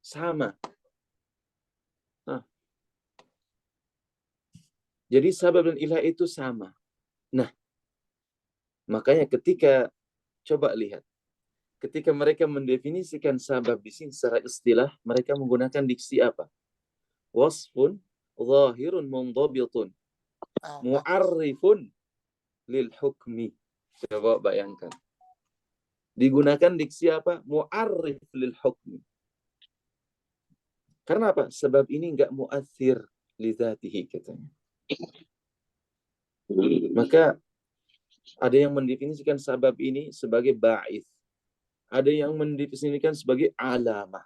Sama. Nah, jadi sabab dan ilah itu sama. Nah, makanya ketika, coba lihat, ketika mereka mendefinisikan sabab di sini secara istilah, mereka menggunakan diksi apa? Wasfun zahirun mundhabitun mu'arrifun lil hukmi. Coba bayangkan. Digunakan diksi apa? Mu'arrif lil hukmi. Karena apa? Sebab ini enggak mu'athir li dzatihi katanya. Maka ada yang mendefinisikan sabab ini sebagai ba'ith. Ada yang mendefinisikan sebagai alamah.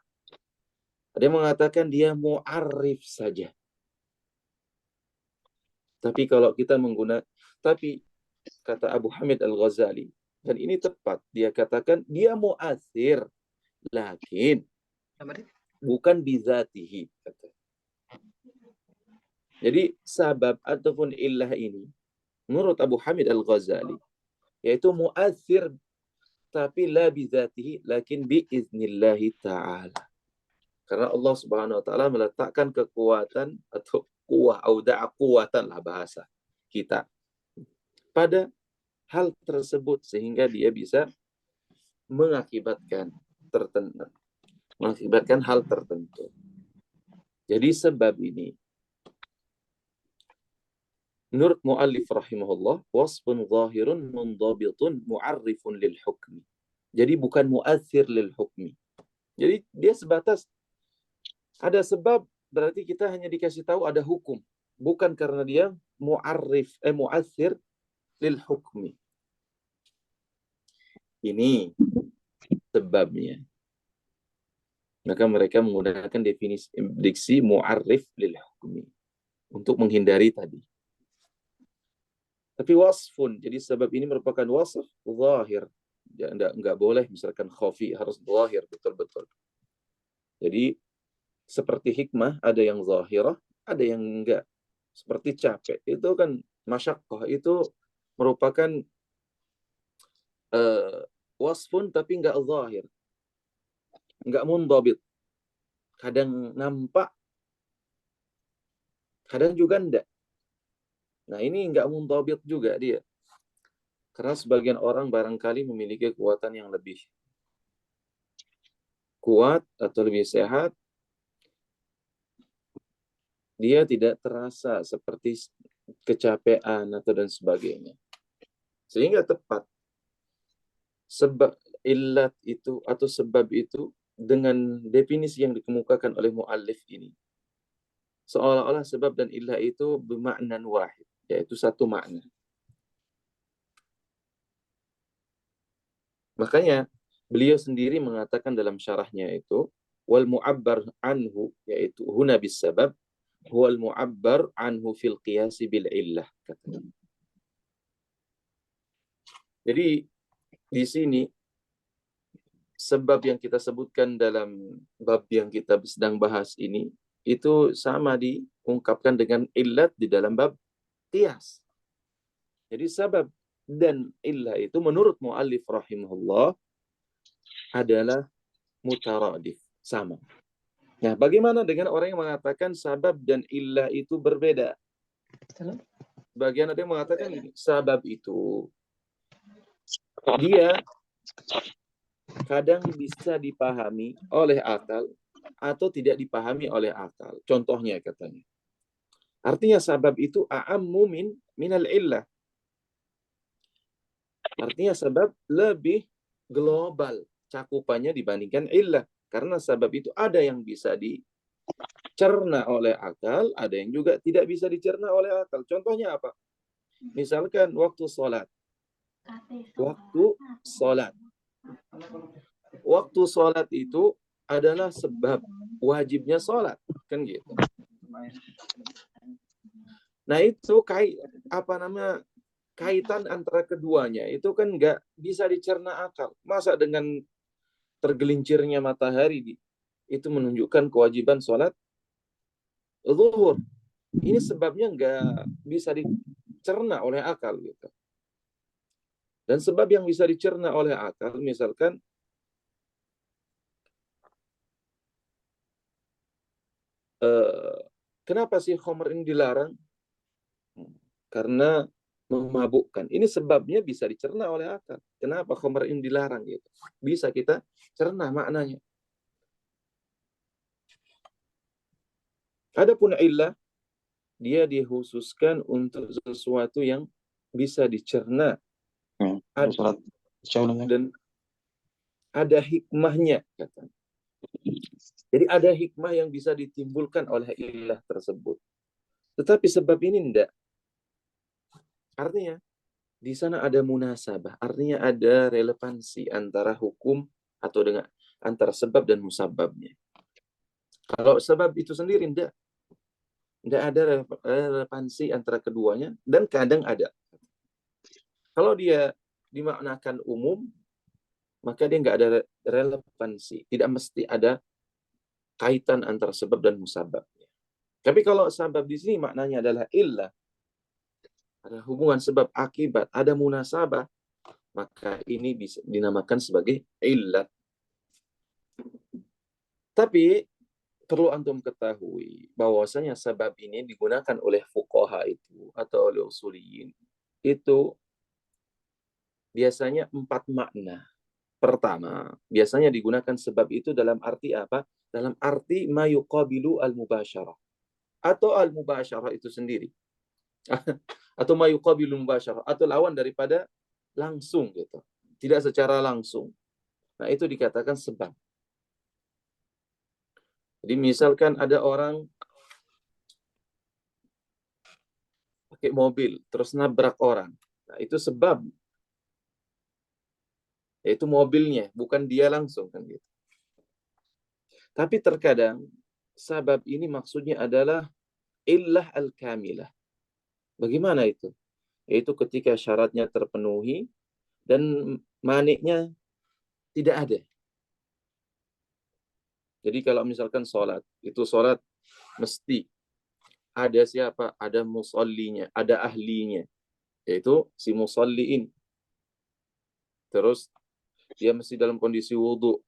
Ada yang mengatakan dia mu'arrif saja. Tapi kalau kita menggunakan, tapi kata Abu Hamid Al-Ghazali, dan ini tepat, dia katakan dia mu'athir, lakin bukan bizatihi. Jadi sabab ataupun illah ini, menurut Abu Hamid Al-Ghazali, yaitu mu'athir, tapi la bizatihi, lakin biiznillahi ta'ala. Karena Allah Subhanahu wa taala meletakkan kekuatan atau kuwah, auda'a kuwatan lah bahasa kita, pada hal tersebut sehingga dia bisa mengakibatkan hal tertentu. Jadi sebab ini menurut muallif rahimahullah wasfun zahirun mundhabitun mu'arrifun lil hukmi. Jadi bukan mu'athir lil hukmi. Jadi dia sebatas ada sebab, berarti kita hanya dikasih tahu ada hukum, bukan karena dia mu'athir lil hukmi. Ini sebabnya. Maka mereka menggunakan definisi diksi mu'arrif lil hukmi untuk menghindari tadi. Tapi wasfun, jadi sebab ini merupakan wasf zahir. Ya, enggak boleh misalkan khafi, harus zahir betul-betul. Jadi seperti hikmah, ada yang zahirah, ada yang enggak. Seperti capek, itu kan masyaqqah, itu merupakan wasfun tapi enggak zahir. Enggak mundhabit. Kadang nampak, kadang juga enggak. Nah, ini enggak mundhabit juga dia. Karena sebagian orang barangkali memiliki kekuatan yang lebih kuat atau lebih sehat, dia tidak terasa seperti kecapean atau dan sebagainya. Sehingga tepat sebab illat itu atau sebab itu dengan definisi yang dikemukakan oleh muallif ini, seolah-olah sebab dan illah itu bermakna wahid, yaitu satu makna. Makanya beliau sendiri mengatakan dalam syarahnya itu wal mu'abbar anhu, yaitu huna bis sabab huwal mu'abbar anhu fil qiyas bil illah, katanya. Jadi di sini sebab yang kita sebutkan dalam bab yang kita sedang bahas ini itu sama diungkapkan dengan illat di dalam bab qiyas. Jadi sebab dan illah itu menurut muallif rahimahullah adalah mutaradif, sama. Nah, bagaimana dengan orang yang mengatakan sabab dan illah itu berbeda? Bagian ada yang mengatakan ini, sabab itu dia kadang bisa dipahami oleh akal atau tidak dipahami oleh akal. Contohnya katanya. Artinya sabab itu a'ammu minal illah. Artinya sebab lebih global cakupannya dibandingkan illah. Karena sebab itu ada yang bisa dicerna oleh akal, ada yang juga tidak bisa dicerna oleh akal. Contohnya apa? Misalkan waktu sholat. Waktu sholat. Waktu sholat itu adalah sebab wajibnya sholat. Kan gitu. Nah itu kaitan antara keduanya itu kan nggak bisa dicerna akal. Masa dengan tergelincirnya matahari itu menunjukkan kewajiban sholat zuhur. Ini sebabnya nggak bisa dicerna oleh akal gitu. Dan sebab yang bisa dicerna oleh akal, misalkan kenapa sih khamr ini dilarang? Karena memabukkan. Ini sebabnya bisa dicerna oleh akal. Kenapa khamr ini dilarang gitu? Bisa kita cerna maknanya. Adapun illah, dia dikhususkan untuk sesuatu yang bisa dicerna dan ada hikmahnya, kata. Jadi ada hikmah yang bisa ditimbulkan oleh illah tersebut. Tetapi sebab ini enggak. Artinya di sana ada munasabah, artinya ada relevansi antara hukum atau dengan antara sebab dan musababnya. Kalau sebab itu sendiri enggak ada relevansi antara keduanya, dan kadang ada. Kalau dia dimaknakan umum, maka dia enggak ada relevansi, tidak mesti ada kaitan antara sebab dan musababnya. Tapi kalau sebab di sini maknanya adalah illah, ada hubungan sebab akibat, ada munasabah, maka ini bisa dinamakan sebagai illat. Tapi perlu antum ketahui bahwasanya sebab ini digunakan oleh fuqaha itu atau oleh usuliyin itu biasanya 4 makna. Pertama, biasanya digunakan sebab itu dalam arti apa? Dalam arti ma yuqabilu al-mubasyarah, atau al-mubasyarah itu sendiri. Atau ma yuqabilu mubasyarah, atau lawan daripada langsung gitu. Tidak secara langsung. Nah, itu dikatakan sebab. Jadi misalkan ada orang pakai mobil terus nabrak orang. Nah, itu sebab. Yaitu mobilnya, bukan dia langsung kan gitu. Tapi terkadang sebab ini maksudnya adalah illah al-kamilah. Bagaimana itu? Yaitu ketika syaratnya terpenuhi dan maniknya tidak ada. Jadi kalau misalkan sholat, itu sholat mesti ada siapa? Ada musallinya, ada ahlinya, yaitu si musalliin. Terus dia mesti dalam kondisi wudhu,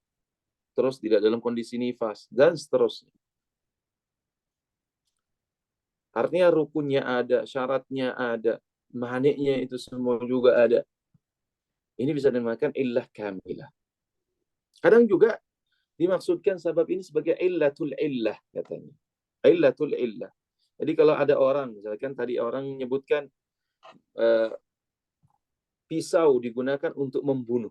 terus tidak dalam kondisi nifas, dan seterusnya. Artinya rukunnya ada, syaratnya ada, maniknya itu semua juga ada. Ini bisa dinamakan illah kamilah. Kadang juga dimaksudkan sebab ini sebagai illatul illah, katanya. Illatul illah. Jadi kalau ada orang, misalkan tadi orang menyebutkan pisau digunakan untuk membunuh.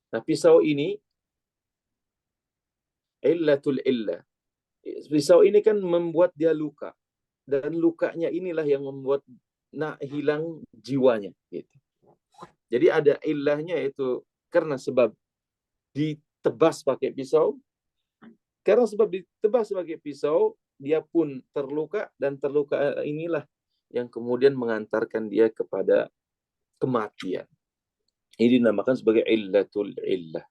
Nah, pisau ini illatul illah. Pisau ini kan membuat dia luka. Dan lukanya inilah yang membuat hilang jiwanya. Gitu. Jadi ada illahnya, itu karena sebab ditebas pakai pisau. Karena sebab ditebas pakai pisau, dia pun terluka, dan terluka inilah yang kemudian mengantarkan dia kepada kematian. Ini dinamakan sebagai illatul illah.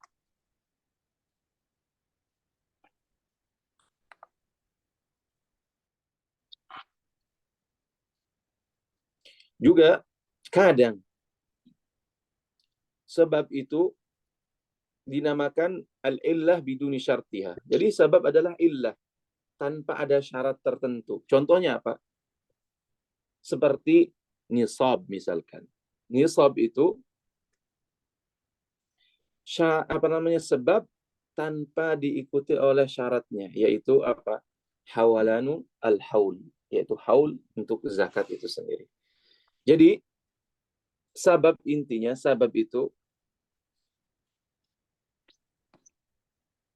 Juga kadang sebab itu dinamakan al-illah biduni syartiha. Jadi sebab adalah illah tanpa ada syarat tertentu. Contohnya apa? Seperti nisab misalkan. Nisab itu sebab tanpa diikuti oleh syaratnya, yaitu apa? Hawalanu al-haul, yaitu haul untuk zakat itu sendiri. Jadi intinya sabab itu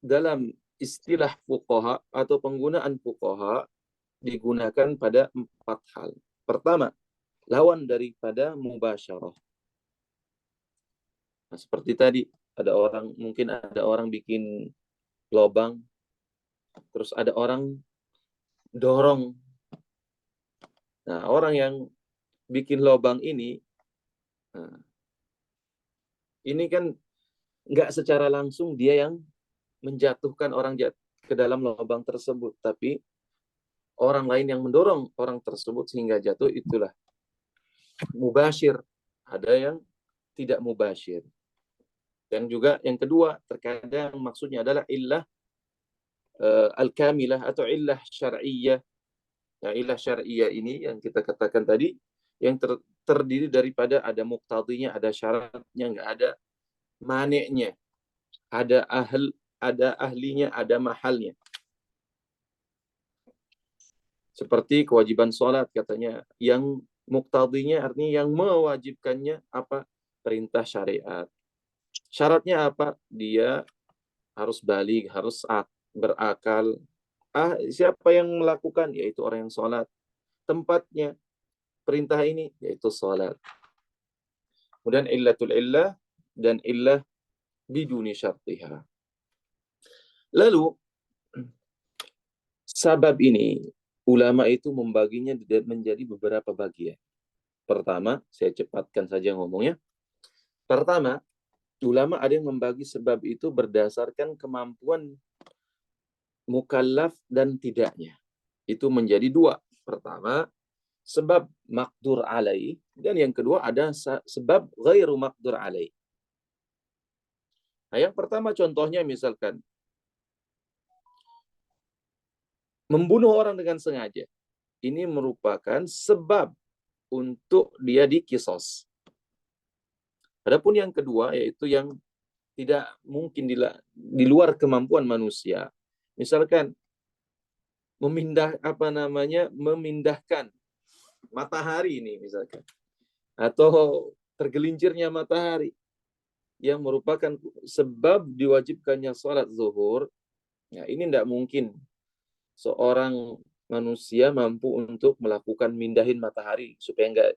dalam istilah fuqaha atau penggunaan fuqaha digunakan pada 4 hal. Pertama, lawan daripada mubasyarah. Nah, seperti tadi mungkin ada orang bikin lobang, terus ada orang dorong. Nah, orang yang bikin lobang ini kan nggak secara langsung dia yang menjatuhkan orang ke dalam lubang tersebut, tapi orang lain yang mendorong orang tersebut sehingga jatuh, itulah mubasyir. Ada yang tidak mubasyir. Dan juga yang kedua, terkadang maksudnya adalah illah al-kamilah atau illah syar'iyyah. Yang illah syar'iyyah ini yang kita katakan tadi, yang terdiri daripada ada muqtadinya, ada syaratnya, nggak ada maniknya, ada ahlinya, ada mahalnya. Seperti kewajiban sholat katanya, yang muqtadinya artinya yang mewajibkannya apa? Perintah syariat. Syaratnya apa? Dia harus balik, harus berakal. Siapa yang melakukan? Yaitu orang yang sholat. Tempatnya perintah ini yaitu sholat. Kemudian illatul illah dan illah biduni syartiha. Lalu sabab ini ulama itu membaginya menjadi beberapa bagian. Pertama, saya cepatkan saja ngomongnya. Pertama, ulama ada yang membagi sebab itu berdasarkan kemampuan mukallaf dan tidaknya. Itu menjadi dua. Pertama, sebab maqdur alaih, dan yang kedua ada sebab ghairu maqdur alaih. Nah, yang pertama contohnya misalkan membunuh orang dengan sengaja. Ini merupakan sebab untuk dia dikisos. Adapun yang kedua yaitu yang tidak mungkin di luar kemampuan manusia. Misalkan memindahkan matahari ini misalkan, atau tergelincirnya matahari yang merupakan sebab diwajibkannya sholat zuhur. Ya, ini tidak mungkin seorang manusia mampu untuk melakukan mindahin matahari supaya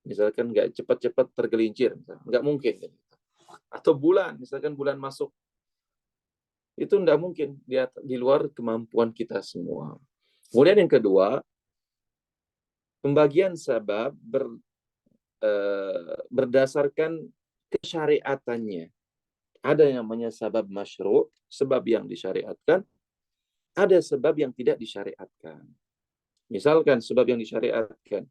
nggak cepat-cepat tergelincir, nggak mungkin. Atau bulan, misalkan bulan masuk, itu nggak mungkin, di luar kemampuan kita semua. Kemudian yang kedua, pembagian sabab berdasarkan kesyariatannya. Ada yang namanya sabab masyru', sebab yang disyariatkan. Ada sebab yang tidak disyariatkan. Misalkan sebab yang disyariatkan,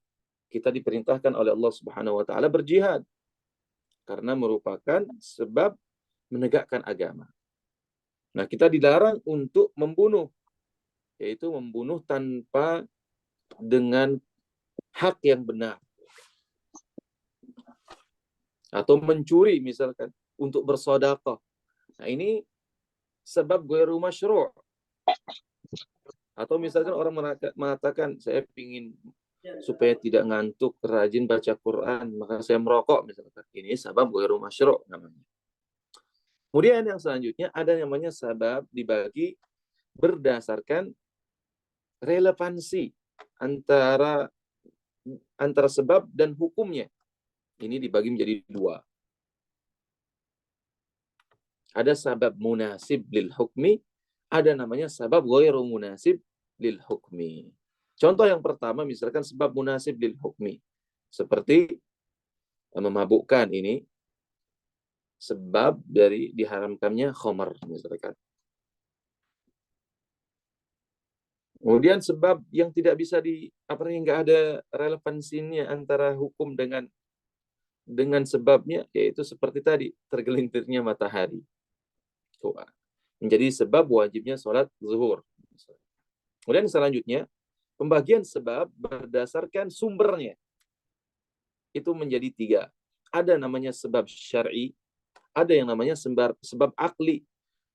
kita diperintahkan oleh Allah Subhanahu wa taala berjihad karena merupakan sebab menegakkan agama. Nah, kita dilarang untuk membunuh, yaitu membunuh tanpa dengan hak yang benar. Atau mencuri misalkan untuk bersedekah. Nah, ini sebab ghairu masyru'. Atau misalkan orang mengatakan, saya ingin supaya tidak ngantuk, rajin baca Quran, maka saya merokok misalkan. Ini sabab ghairu masyru' namanya. Kemudian yang selanjutnya ada yang namanya sabab dibagi berdasarkan relevansi antara sebab dan hukumnya. Ini dibagi menjadi dua. Ada sabab munasib lil hukmi, ada namanya sabab ghairu munasib lil hukmi. Contoh yang pertama misalkan sebab munasib lil hukmi. Seperti memabukkan, ini sebab dari diharamkannya khamar misalkan. Kemudian sebab yang tidak bisa nggak ada relevansinya antara hukum dengan sebabnya, yaitu seperti tadi tergelintirnya matahari. Menjadi sebab wajibnya sholat zuhur. Kemudian selanjutnya, pembagian sebab berdasarkan sumbernya. Itu menjadi tiga. Ada namanya sebab syar'i, ada yang namanya sebab akli,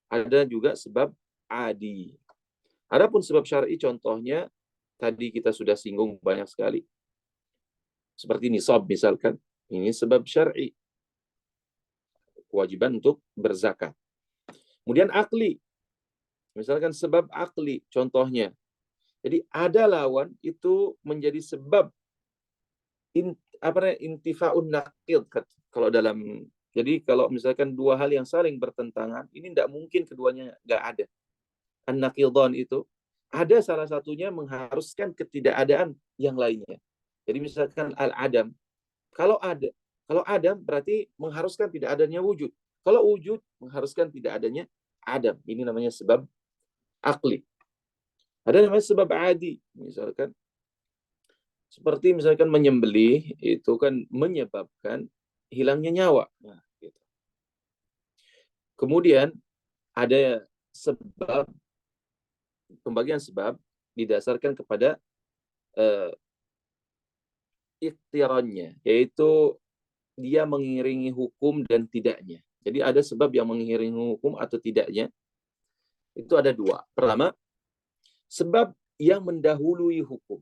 ada juga sebab adi. Adapun sebab syar'i contohnya, tadi kita sudah singgung banyak sekali. Seperti nisab misalkan, ini sebab syar'i. Kewajiban untuk berzakat. Kemudian akli. Misalkan sebab akli, contohnya. Jadi ada lawan itu menjadi sebab intifa'un naqid kalau dalam. Jadi kalau misalkan dua hal yang saling bertentangan, ini tidak mungkin keduanya nggak ada. An-naqidhan itu ada salah satunya mengharuskan ketidakadaan yang lainnya. Jadi misalkan al-adam, kalau adam berarti mengharuskan tidak adanya wujud. Kalau wujud mengharuskan tidak adanya adam. Ini namanya sebab akli. Ada namanya sebab adi, misalkan seperti misalkan menyembelih itu kan menyebabkan hilangnya nyawa. Nah, gitu. Kemudian ada sebab pembagian sebab didasarkan kepada iktirannya, yaitu dia mengiringi hukum dan tidaknya. Jadi ada sebab yang mengiringi hukum atau tidaknya, itu ada dua. Pertama, sebab yang mendahului hukum.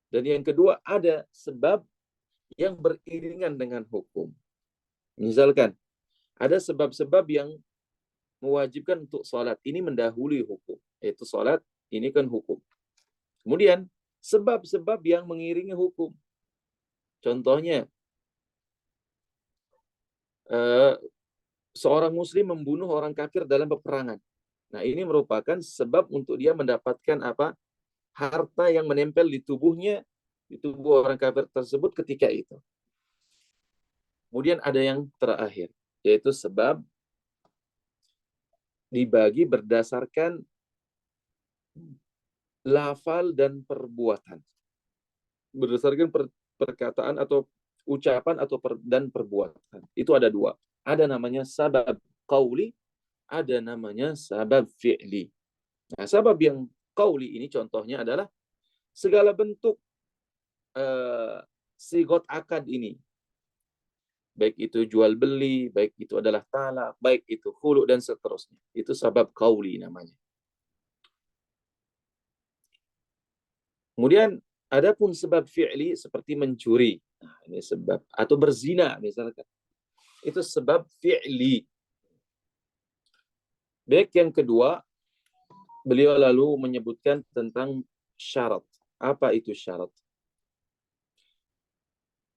Dan yang kedua, ada sebab yang beriringan dengan hukum. Misalkan, ada sebab-sebab yang mewajibkan untuk sholat. Ini mendahului hukum. Yaitu sholat, ini kan hukum. Kemudian, sebab-sebab yang mengiringi hukum. Contohnya, seorang muslim membunuh orang kafir dalam peperangan. Nah, ini merupakan sebab untuk dia mendapatkan apa? Harta yang menempel di tubuhnya, di tubuh orang kafir tersebut ketika itu. Kemudian ada yang terakhir, yaitu sebab dibagi berdasarkan lafal dan perbuatan. Berdasarkan perkataan atau ucapan atau dan perbuatan. Itu ada dua. Ada namanya sabab qauli, ada namanya sabab fi'li. Nah, sabab yang qauli ini contohnya adalah segala bentuk sigot akad ini. Baik itu jual beli, baik itu adalah talak, baik itu khulu dan seterusnya. Itu sabab qauli namanya. Kemudian adapun sebab fi'li seperti mencuri. Nah, ini sebab atau berzina misalkan. Itu sebab fi'li. Baik, yang kedua, beliau lalu menyebutkan tentang syarat. Apa itu syarat?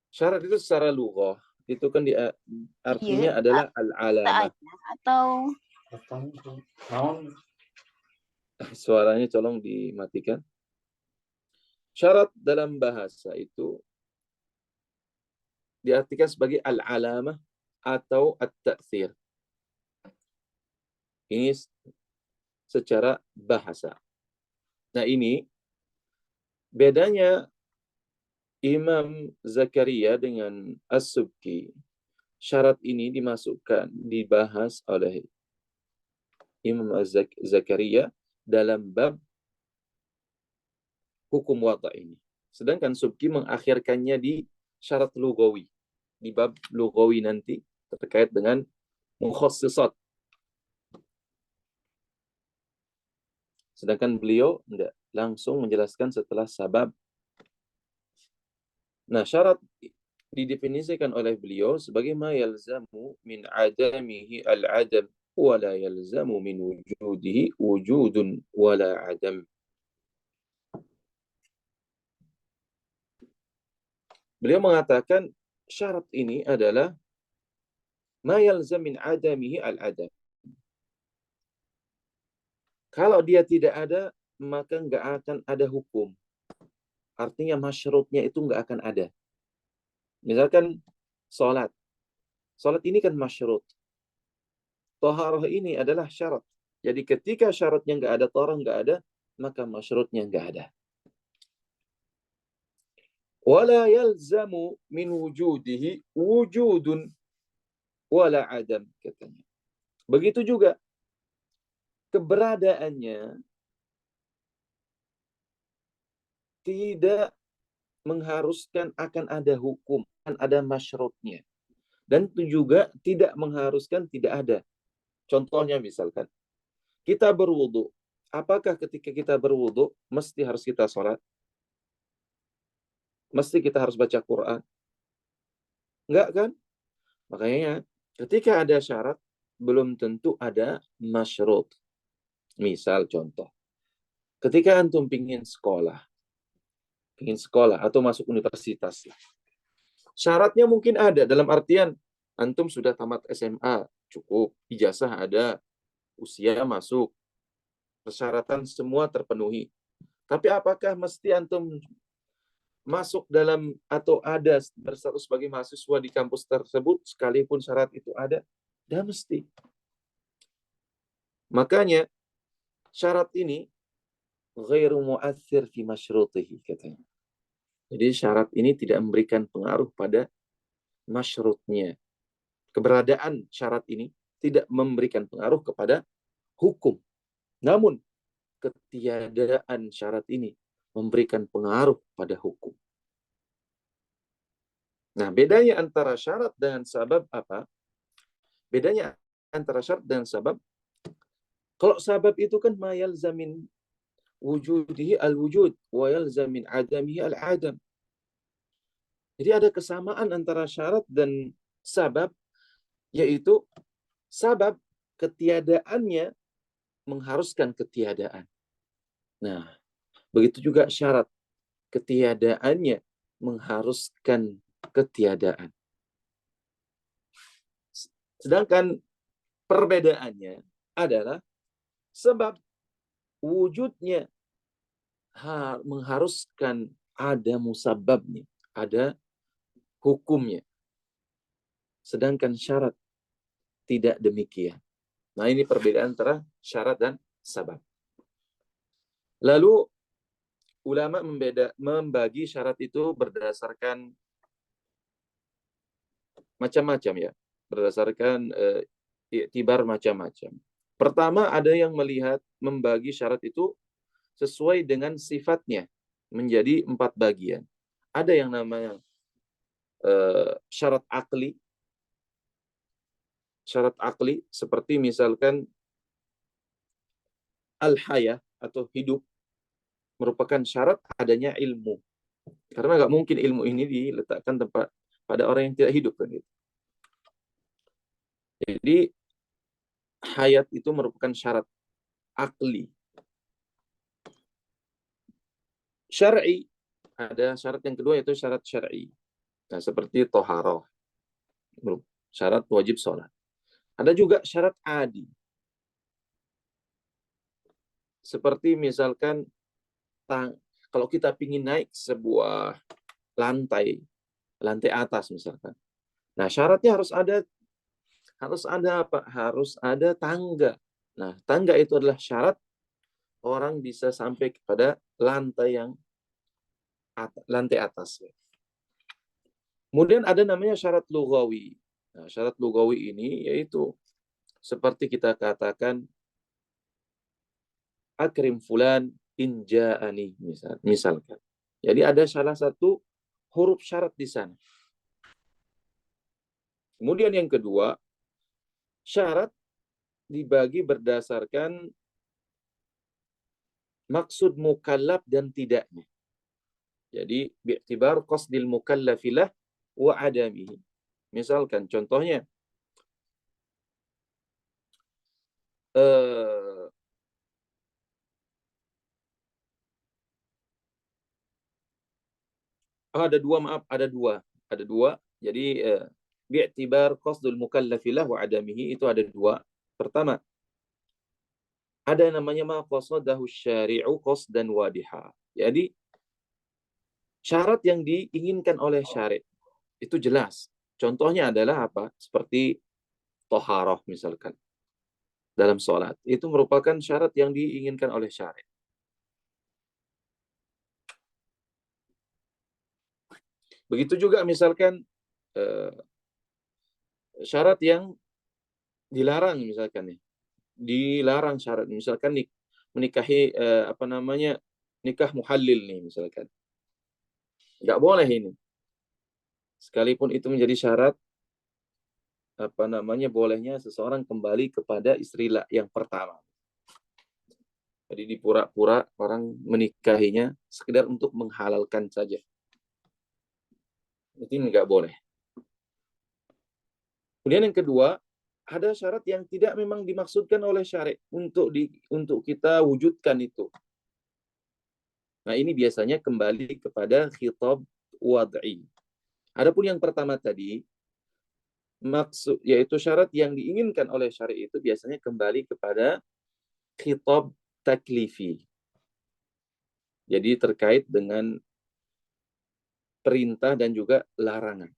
Syarat itu secara lughah itu kan artinya adalah al-alamah. Atau suaranya tolong dimatikan. Syarat dalam bahasa itu diartikan sebagai al-alamah atau at-ta'thir. Ini secara bahasa. Nah, ini bedanya Imam Zakaria dengan As-Subki. Syarat ini dibahas oleh Imam Zakaria dalam bab hukum wata ini. Sedangkan Subki mengakhirkannya di syarat lugawi. Di bab lugawi nanti terkait dengan mukhassisat. Sedangkan beliau tidak langsung menjelaskan setelah sabab. Nah, syarat didefinisikan oleh beliau sebagai ma yalzamu min adamihi al-adam wa la yalzamu min wujudihi wujudun wa la adam. Beliau mengatakan syarat ini adalah ma yalzam min adamihi al-adam. Kalau dia tidak ada, maka nggak akan ada hukum. Artinya masyrutnya itu nggak akan ada. Misalkan sholat. Sholat ini kan masyrut. Toharoh ini adalah syarat. Jadi ketika syaratnya nggak ada, toharoh nggak ada, maka masyrutnya nggak ada. Wala yalzamu min wujudihi wujudun wala adam, katanya. Begitu juga keberadaannya tidak mengharuskan akan ada hukum, akan ada masyrutnya. Dan itu juga tidak mengharuskan tidak ada. Contohnya misalkan, kita berwudu. Apakah ketika kita berwudu, mesti harus kita sholat? Mesti kita harus baca Quran? Enggak kan? Makanya ketika ada syarat, belum tentu ada masyrut. Misal contoh, ketika antum pingin sekolah atau masuk universitas, syaratnya mungkin ada dalam artian antum sudah tamat SMA, cukup, ijazah ada, usia masuk, persyaratan semua terpenuhi. Tapi apakah mesti antum masuk dalam atau ada berstatus sebagai mahasiswa di kampus tersebut sekalipun syarat itu ada? Dan mesti. Makanya syarat ini ghairu mu'athir fi masyrutihi, katanya. Jadi syarat ini tidak memberikan pengaruh pada masyrutnya. Keberadaan syarat ini tidak memberikan pengaruh kepada hukum. Namun ketiadaan syarat ini memberikan pengaruh pada hukum. Nah, bedanya antara syarat dengan sabab apa? Bedanya antara syarat dan sabab, kalau sabab itu kan ma yalzamin wujudihi al-wujud wa yalzamin adamihi al-adam. Jadi ada kesamaan antara syarat dan sabab, yaitu sabab ketiadaannya mengharuskan ketiadaan. Nah, begitu juga syarat ketiadaannya mengharuskan ketiadaan. Sedangkan perbedaannya adalah sebab wujudnya mengharuskan ada musababnya, ada hukumnya. Sedangkan syarat tidak demikian. Nah, ini perbedaan antara syarat dan sabab. Lalu ulama membagi syarat itu berdasarkan macam-macam ya, berdasarkan iktibar macam-macam. Pertama, ada yang melihat membagi syarat itu sesuai dengan sifatnya menjadi 4 bagian. Ada yang namanya syarat akli. Syarat akli seperti misalkan al-hayah atau hidup merupakan syarat adanya ilmu. Karena nggak mungkin ilmu ini diletakkan pada orang yang tidak hidup kan gitu. Jadi hayat itu merupakan syarat akli. Syar'i, ada syarat yang kedua yaitu syarat syar'i. Nah, seperti toharoh, syarat wajib sholat. Ada juga syarat adi. Seperti misalkan kalau kita ingin naik sebuah lantai atas misalkan. Nah, syaratnya harus ada apa? Harus ada tangga. Nah, tangga itu adalah syarat orang bisa sampai kepada lantai atas. Kemudian ada namanya syarat lugawi. Nah, syarat lugawi ini yaitu seperti kita katakan akrim fulan in ja'ani misalkan. Jadi ada salah satu huruf syarat di sana. Kemudian yang kedua, syarat dibagi berdasarkan maksud mukallaf dan tidaknya. Jadi bi'tibar qasdil mukallafilah wa adamihi. Misalkan contohnya ada dua. Jadi bi'tibar qasdul mukallafilah wa adamihi itu ada dua. Pertama, ada yang namanya ma qasadahu syari'u qasdan wadiha. Jadi syarat yang diinginkan oleh syari' itu jelas. Contohnya adalah apa? Seperti toharoh misalkan dalam sholat. Itu merupakan syarat yang diinginkan oleh syari'. Begitu juga misalkan syarat yang dilarang misalkan nih. Dilarang syarat misalkan menikahi nikah muhallil nih misalkan. Nggak boleh ini. Sekalipun itu menjadi syarat bolehnya seseorang kembali kepada istri yang pertama. Jadi dipura-pura orang menikahinya sekedar untuk menghalalkan saja. Itu nggak boleh. Kemudian yang kedua, ada syarat yang tidak memang dimaksudkan oleh syari' untuk kita wujudkan itu. Nah, ini biasanya kembali kepada khitab wad'i. Adapun yang pertama tadi, yaitu syarat yang diinginkan oleh syari' itu biasanya kembali kepada khitab taklifi. Jadi terkait dengan perintah dan juga larangan.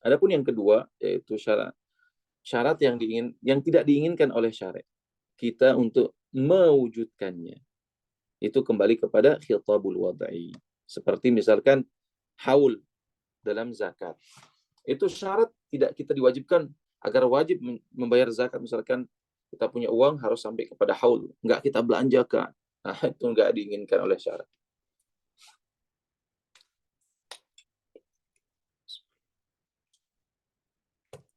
Adapun yang kedua yaitu syarat yang tidak diinginkan oleh syari', kita untuk mewujudkannya. Itu kembali kepada khitabul wad'i. Seperti misalkan haul dalam zakat. Itu syarat tidak kita diwajibkan agar wajib membayar zakat misalkan Kita punya uang harus sampai kepada haul, nggak kita belanjakan. Nah, itu nggak diinginkan oleh syarat.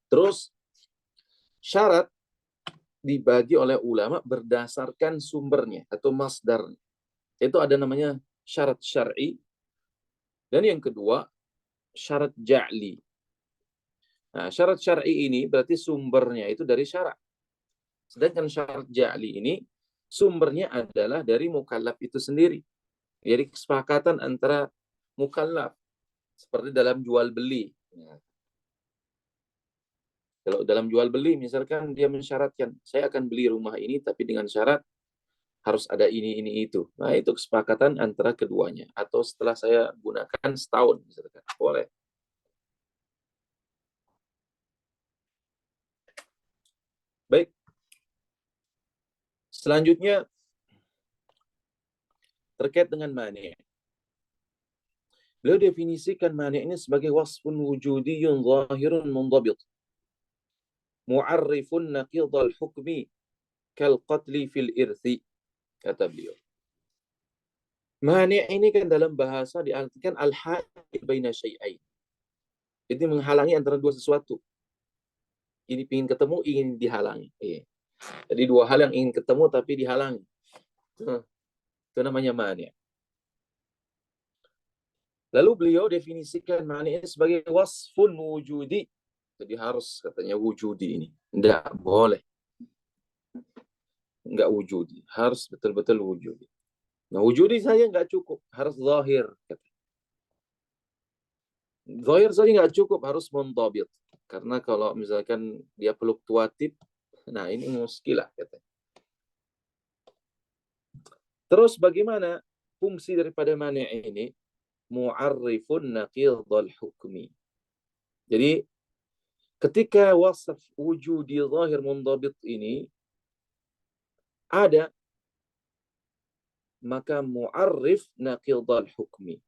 Terus syarat dibagi oleh ulama berdasarkan sumbernya atau masdarnya. Itu ada namanya syarat syar'i, dan yang kedua syarat ja'li. Nah, syarat syar'i ini berarti sumbernya itu dari syarat. Sedangkan syarat ja'li ini sumbernya adalah dari mukallaf itu sendiri. Jadi kesepakatan antara mukallaf, seperti dalam jual beli. Nah, kalau dalam jual beli misalkan dia mensyaratkan, saya akan beli rumah ini tapi dengan syarat harus ada ini itu. Nah, itu kesepakatan antara keduanya. Atau setelah saya gunakan setahun misalkan, boleh. Baik. Selanjutnya terkait dengan mani'. Beliau definisikan mani' ini sebagai wasfun wujudiyyun zahirun mundabit. Mu'arrifun naqidhal hukmi kal qatli fil irthi, kata beliau. Mani' ini kan dalam bahasa diartikan al-ha'il baina syai'ain. Jadi menghalangi antara dua sesuatu. Ini ingin ketemu, ingin dihalangi. Jadi dua hal yang ingin ketemu tapi dihalangi. Itu namanya mani'. Lalu beliau definisikan mani' sebagai wasfun wujudi. Jadi harus katanya wujudi ini. Tidak boleh. Enggak wujudi. Harus betul-betul wujudi. Nah, wujudi saja nggak cukup. Harus zahir. Zahir saja nggak cukup. Harus muntabit. Karena kalau misalkan dia fluktuatif, nah ini muskilah. Terus bagaimana fungsi daripada mani' ini? Mu'arrifun naqidhal hukmi. Jadi ketika wasaf wujudi zahir mundabit ini ada, maka mu'arrif naqidhal hukmi.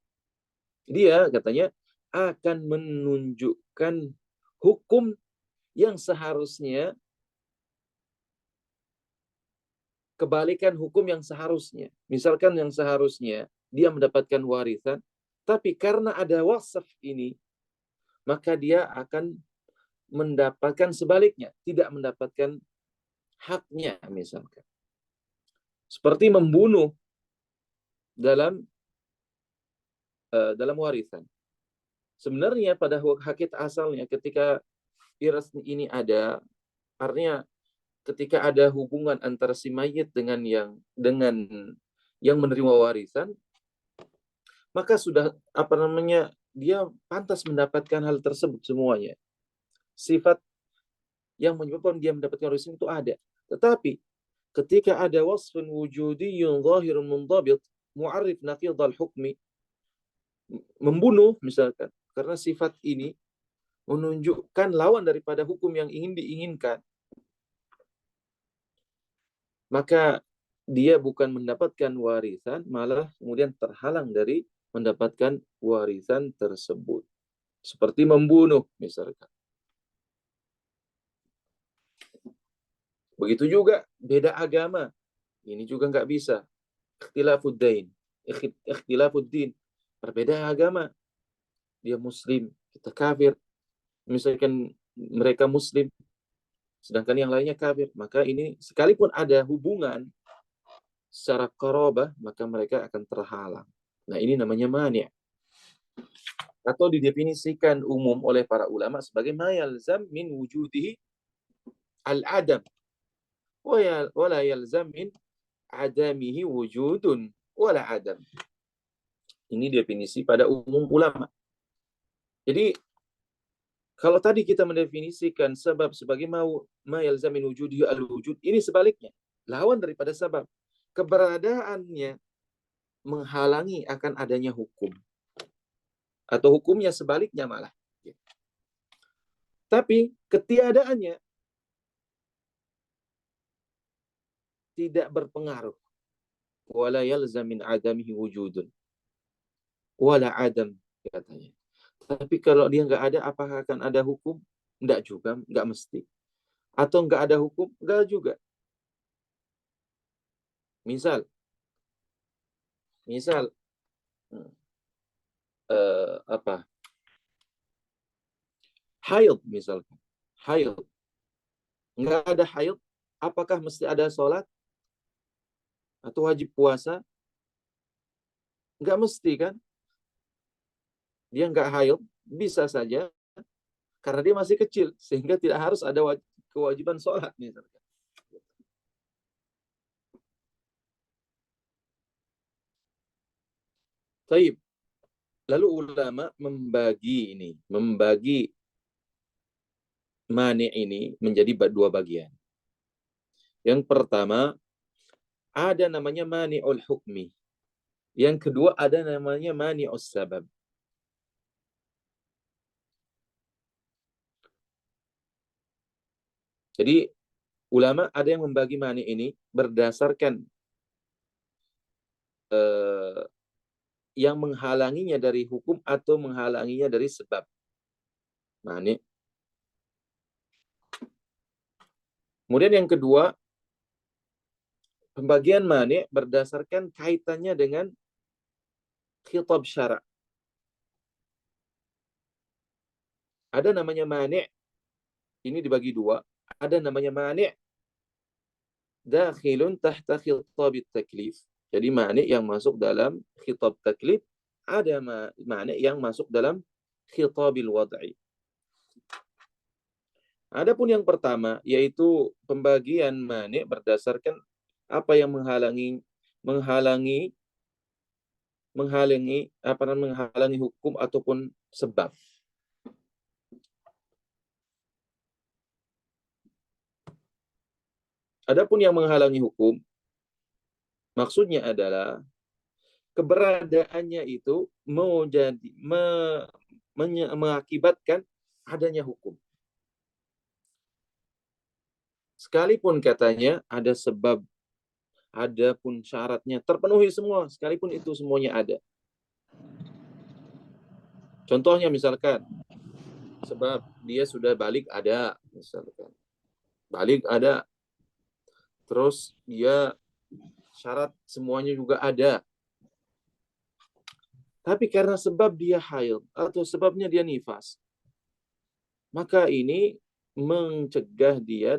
Dia katanya akan menunjukkan hukum yang seharusnya, kebalikan hukum yang seharusnya. Misalkan yang seharusnya dia mendapatkan warisan, tapi karena ada wasaf ini, maka dia akan mendapatkan sebaliknya, tidak mendapatkan haknya misalkan. Seperti membunuh dalam warisan. Sebenarnya pada hakikat asalnya ketika iras ini ada, artinya ketika ada hubungan antara si mayit dengan yang menerima warisan, maka sudah dia pantas mendapatkan hal tersebut semuanya. Sifat yang menyebabkan dia mendapatkan warisan itu ada. Tetapi ketika ada wasfun wujudiyyun zahirun mundabit mu'arrif naqidhal hukmi, membunuh misalkan, karena sifat ini menunjukkan lawan daripada hukum yang ingin diinginkan, maka dia bukan mendapatkan warisan, malah kemudian terhalang dari mendapatkan warisan tersebut. Seperti membunuh misalkan. Begitu juga beda agama. Ini juga nggak bisa. Ikhtilafuddin. Berbeda agama. Dia muslim, kita kafir. Misalkan mereka muslim, sedangkan yang lainnya kafir. Maka ini sekalipun ada hubungan secara qarabah, maka mereka akan terhalang. Nah, ini namanya mani'. Atau didefinisikan umum oleh para ulama sebagai ma yalzam min wujudihi al-adam wa la yalzam min adamihi wujudun wala adam. Ini definisi pada umum ulama. Jadi kalau tadi kita mendefinisikan sebab sebagai ma yalzam min wujudihi al-wujud, ini sebaliknya, lawan daripada sebab. Keberadaannya menghalangi akan adanya hukum. Atau hukumnya sebaliknya malah. Tapi ketiadaannya tidak berpengaruh. Wala yalzam min adamihi wujudun. Wala adam, katanya. Tapi kalau dia nggak ada, apakah akan ada hukum? Nggak juga, nggak mesti. Atau nggak ada hukum? Nggak juga. Misal, apa? Haid misalkan. Haid. Nggak ada haid, apakah mesti ada sholat atau wajib puasa? Nggak mesti kan? Dia nggak haid, bisa saja karena dia masih kecil sehingga tidak harus ada kewajiban sholat misalkan. Taib. Lalu ulama membagi mani ini menjadi dua bagian. Yang pertama, ada namanya mani'ul hukmi. Yang kedua, ada namanya mani'us sabab. Jadi, ulama ada yang membagi mani ini berdasarkan yang menghalanginya dari hukum atau menghalanginya dari sebab. Mani. Kemudian yang kedua, pembagian mani berdasarkan kaitannya dengan khitab syara'. Ada namanya mani', ini dibagi dua. Ada namanya mani' dakhilun tahta khitab taklif. Jadi mani' yang masuk dalam khitab taklif, ada mani' yang masuk dalam khitabil wad'i. Adapun yang pertama, yaitu pembagian mani' berdasarkan apa yang menghalangi hukum ataupun sebab. Adapun yang menghalangi hukum, maksudnya adalah keberadaannya itu mengakibatkan adanya hukum. Sekalipun katanya ada sebab, ada pun syaratnya terpenuhi semua, sekalipun itu semuanya ada. Contohnya misalkan, sebab dia sudah balik ada, misalkan. Balik ada. Terus dia syarat semuanya juga ada. Tapi karena sebab dia haid atau sebabnya dia nifas, maka ini mencegah dia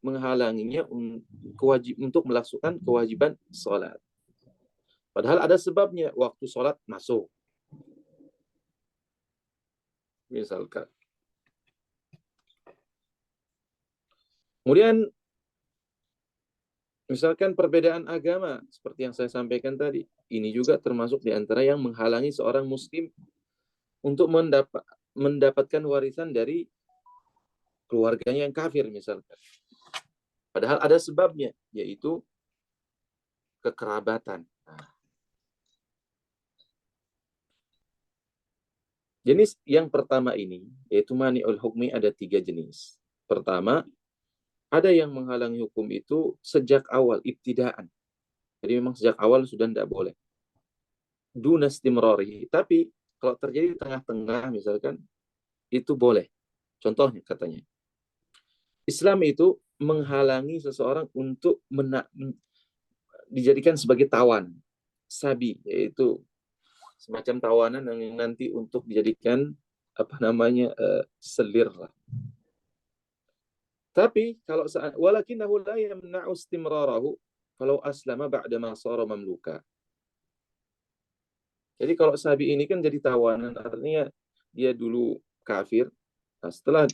menghalanginya untuk melaksanakan kewajiban sholat. Padahal ada sebabnya, waktu sholat masuk. Misalkan. Kemudian, misalkan perbedaan agama, seperti yang saya sampaikan tadi, ini juga termasuk di antara yang menghalangi seorang muslim untuk mendapatkan warisan dari keluarganya yang kafir, misalkan. Padahal ada sebabnya, yaitu kekerabatan. Jenis yang pertama ini, yaitu mani'ul hukmi, ada 3 jenis. Pertama, ada yang menghalangi hukum itu sejak awal, ibtidaan. Jadi memang sejak awal sudah tidak boleh. Duna istimrari. Tapi kalau terjadi di tengah-tengah misalkan, itu boleh. Contohnya katanya, Islam itu menghalangi seseorang untuk dijadikan sebagai tawan, sabi, yaitu semacam tawanan yang nanti untuk dijadikan selir lah. Tapi kalau walakinahu la yamna'u istimrarahu kalau aslama ba'da ma sara mamluka. Jadi kalau sabi ini kan jadi tawanan, artinya dia dulu kafir. Nah, setelah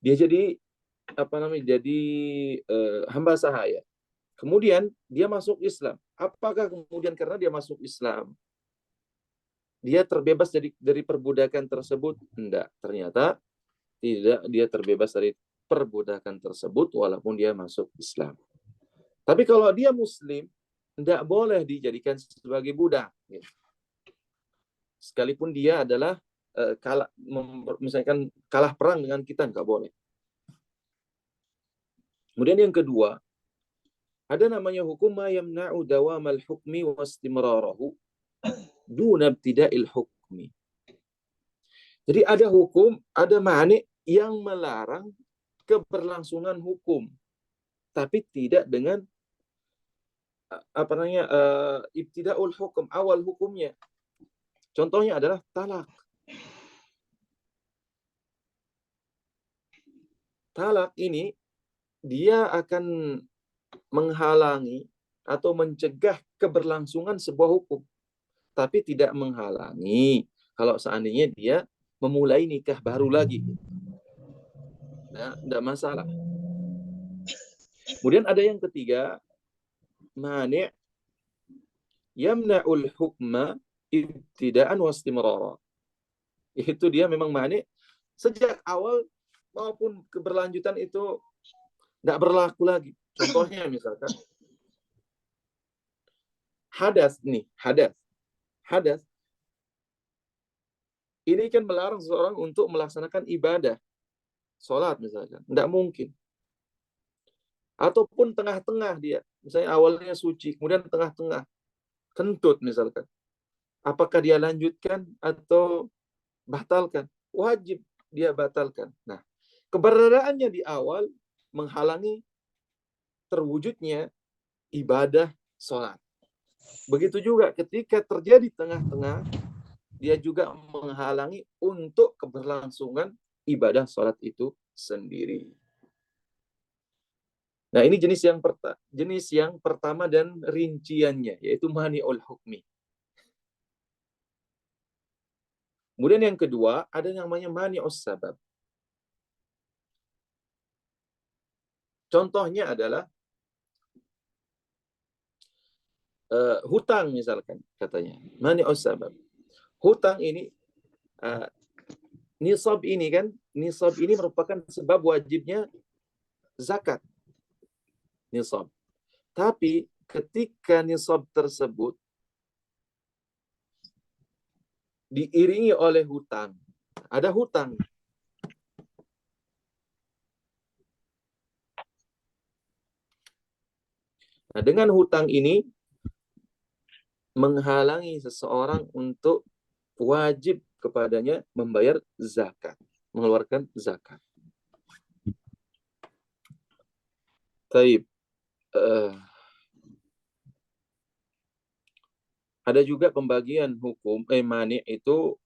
dia jadi jadi hamba sahaya. Kemudian dia masuk Islam. Apakah kemudian karena dia masuk Islam dia terbebas dari perbudakan tersebut? Enggak. Ternyata tidak, dia terbebas dari perbudakan tersebut walaupun dia masuk Islam. Tapi kalau dia Muslim, tidak boleh dijadikan sebagai budak. Sekalipun dia adalah misalkan kalah perang dengan kita, nggak boleh. Kemudian yang kedua, ada namanya hukum ma yamna'u dawamal hukmi wa istimrarahu duna ibtida'il hukmi. Jadi ada hukum, ada mani yang melarang keberlangsungan hukum, tapi tidak dengan apa namanya, ibtidaul hukum, awal hukumnya. Contohnya adalah talak. Talak ini dia akan menghalangi atau mencegah keberlangsungan sebuah hukum, tapi tidak menghalangi kalau seandainya dia memulai nikah baru lagi. Nah, tidak masalah. Kemudian ada yang ketiga, mani' yamna'ul hukma ibtida'an wa istimrara. Itu dia memang mani' sejak awal maupun keberlanjutan itu tidak berlaku lagi. Contohnya misalkan hadas nih, hadas ini kan melarang seseorang untuk melaksanakan ibadah, sholat misalkan, tidak mungkin. Ataupun tengah-tengah dia, misalnya awalnya suci, kemudian tengah-tengah kentut misalkan. Apakah dia lanjutkan atau batalkan? Wajib dia batalkan. Nah, keberadaannya di awal menghalangi terwujudnya ibadah sholat. Begitu juga ketika terjadi tengah-tengah, dia juga menghalangi untuk keberlangsungan ibadah sholat itu sendiri. Nah, ini jenis yang pertama dan rinciannya, yaitu mani'ul hukmi. Kemudian yang kedua, ada yang namanya mani'us sabab. Contohnya adalah hutang misalkan, katanya. Mani'us sabab. Hutang ini, nisab ini merupakan sebab wajibnya zakat. Nisab. Tapi ketika nisab tersebut diiringi oleh hutang, ada hutang. Nah, dengan hutang ini menghalangi seseorang untuk wajib kepadanya membayar zakat, mengeluarkan zakat. Taib. Ada juga pembagian hukum mani' itu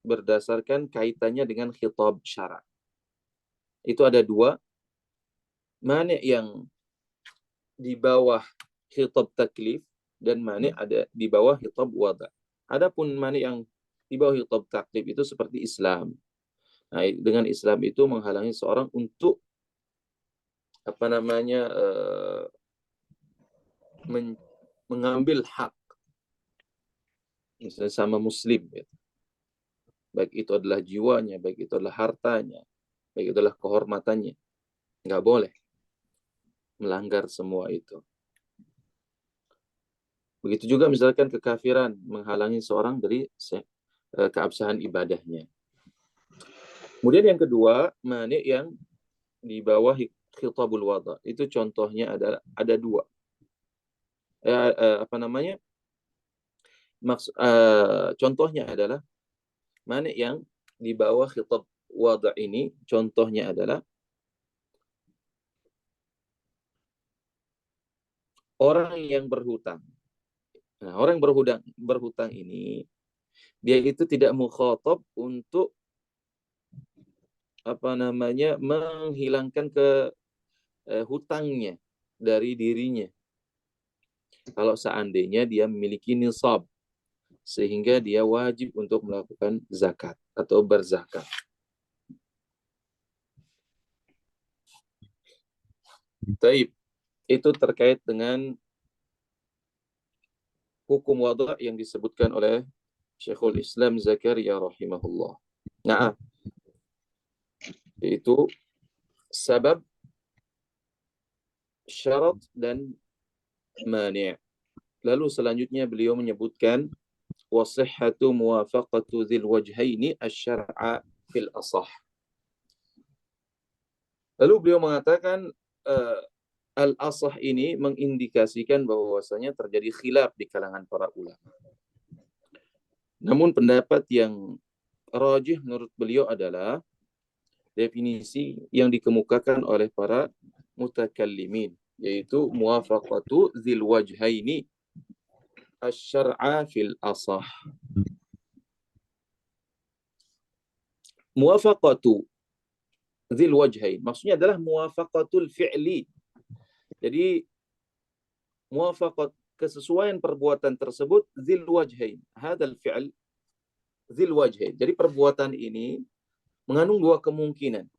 berdasarkan kaitannya dengan khitab syara'. Itu ada dua, mani' yang di bawah khitab taklif dan mani' ada di bawah khitab wada'. Adapun mani' yang di bawah khitab taklif itu seperti Islam. Nah, dengan Islam itu menghalangi seorang untuk mengambil hak misalnya sama muslim, gitu. Baik itu adalah jiwanya, baik itu adalah hartanya, baik itu adalah kehormatannya. Nggak boleh melanggar semua itu. Begitu juga misalkan kekafiran menghalangi seorang dari keabsahan ibadahnya. Kemudian yang kedua, mani' yang di bawah khitabul wada'. Itu contohnya ada dua. Contohnya adalah mani' yang di bawah khitab wada' ini, contohnya adalah orang yang berhutang. Nah, orang berhutang ini dia itu tidak mukhatab untuk menghilangkan hutangnya dari dirinya. Kalau seandainya dia memiliki nisab sehingga dia wajib untuk melakukan zakat atau berzakat. Taib. Itu terkait dengan hukum wada' yang disebutkan oleh Syekhul Islam Zakaria rahimahullah. Nah, itu sebab, syarat, dan mani'. Lalu selanjutnya beliau menyebutkan wasihhatu muwafaqatu dzil wajhaini asy-syar'a fil asah. Lalu beliau mengatakan al-asah ini mengindikasikan bahwasanya terjadi khilaf di kalangan para ulama. Namun pendapat yang rajih menurut beliau adalah definisi yang dikemukakan oleh para mutakallimin, yaitu muwafaqatu dzil wajhaini asy-syar'a fil asah. Muwafaqatu dzil wajhain maksudnya adalah muwafaqatul fi'li. Jadi muwafaqat kesesuaian perbuatan tersebut dzil wajhain. Hadzal fi'l dzil wajhain. Jadi perbuatan ini mengandung dua kemungkinan.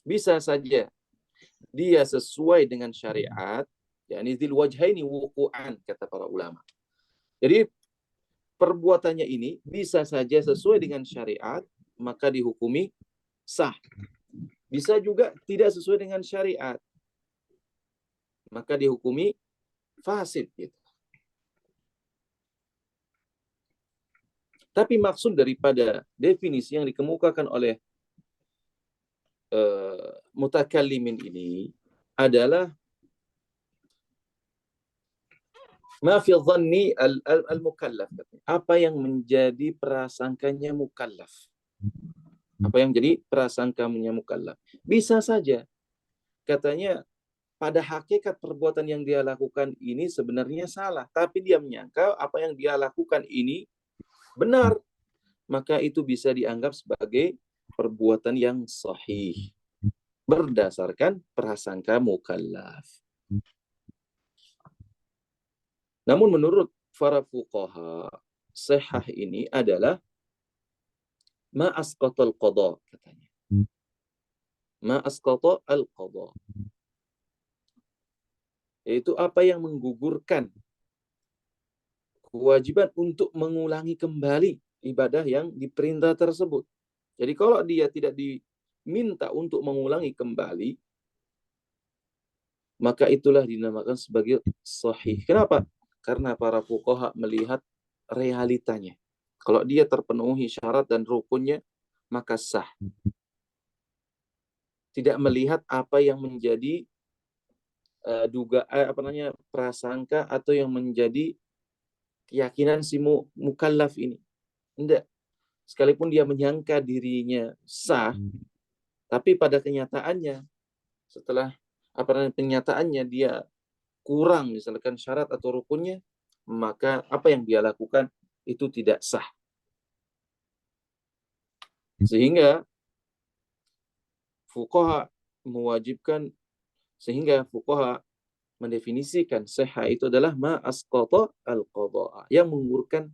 Bisa saja dia sesuai dengan syariat, yakni dzil wajhaini wuqu'an kata para ulama. Jadi perbuatannya ini bisa saja sesuai dengan syariat, maka dihukumi sah. Bisa juga tidak sesuai dengan syariat, maka dihukumi fasid gitu. Tapi maksud daripada definisi yang dikemukakan oleh mutakallimin ini adalah ma fi dhanni al-mukallaf. Apa yang menjadi prasangkanya mukallaf. Apa yang jadi prasangkanya mukallaf. Bisa saja katanya pada hakikat perbuatan yang dia lakukan ini sebenarnya salah, tapi dia menyangka apa yang dia lakukan ini benar, maka itu bisa dianggap sebagai perbuatan yang sahih berdasarkan prasangka mukallaf. Namun menurut para fuqaha, sahih ini adalah ma asqatal qada katanya. Ma asqata al-qada. Yaitu apa yang menggugurkan kewajiban untuk mengulangi kembali ibadah yang diperintah tersebut. Jadi kalau dia tidak diminta untuk mengulangi kembali, maka itulah dinamakan sebagai sahih. Kenapa? Karena para fuqaha melihat realitanya. Kalau dia terpenuhi syarat dan rukunnya, maka sah. Tidak melihat apa yang menjadi prasangka atau yang menjadi keyakinan si mukallaf ini. Tidak. Sekalipun dia menyangka dirinya sah, tapi pada kenyataannya setelah kenyataannya dia kurang misalkan syarat atau rukunnya, maka apa yang dia lakukan itu tidak sah. Sehingga fuqaha mendefinisikan sahih itu adalah ma asqata al-qada, yang mengugurkan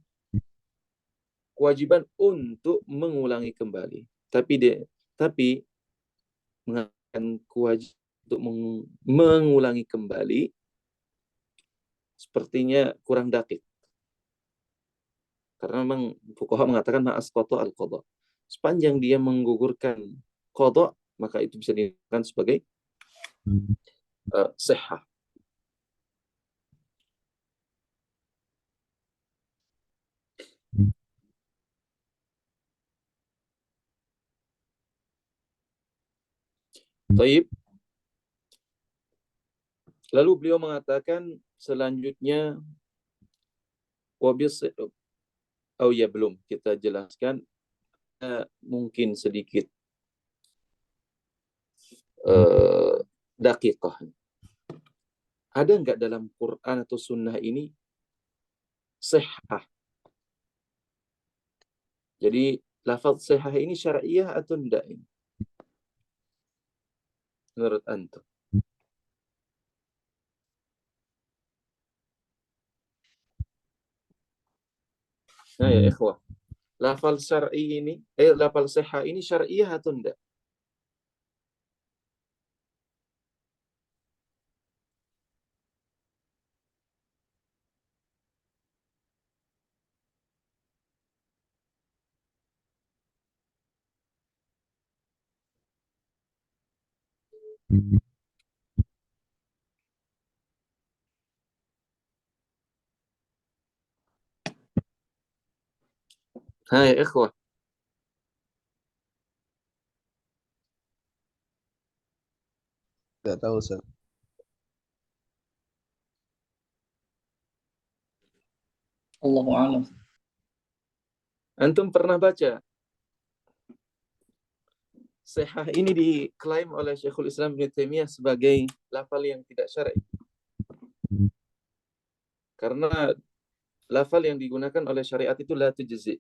kewajiban untuk mengulangi kembali. Tapi mengatakan kewajiban untuk mengulangi kembali sepertinya kurang dakik. Karena memang fuqaha mengatakan ma asqata al-qada. Sepanjang dia menggugurkan qada, maka itu bisa dikatakan sebagai sihah. Taib. Lalu beliau mengatakan selanjutnya belum kita jelaskan mungkin sedikit daqiqah. Ada enggak dalam Quran atau sunnah ini sihah? Jadi lafaz sihah ini syar'iyah atau enggak ini? Menurut antum? Nah ya ikhwah, lafaz syar'i ini, lafaz sihah ini syar'iyah atau enggak? Hai ikhwah. Nggak tahu, Ustaz. Allahu a'lam. Antum pernah baca sihah ini diklaim oleh Syekhul Islam Ibnu Taimiyah sebagai lafal yang tidak syar'i? Karena lafal yang digunakan oleh syariat itu la tujzi.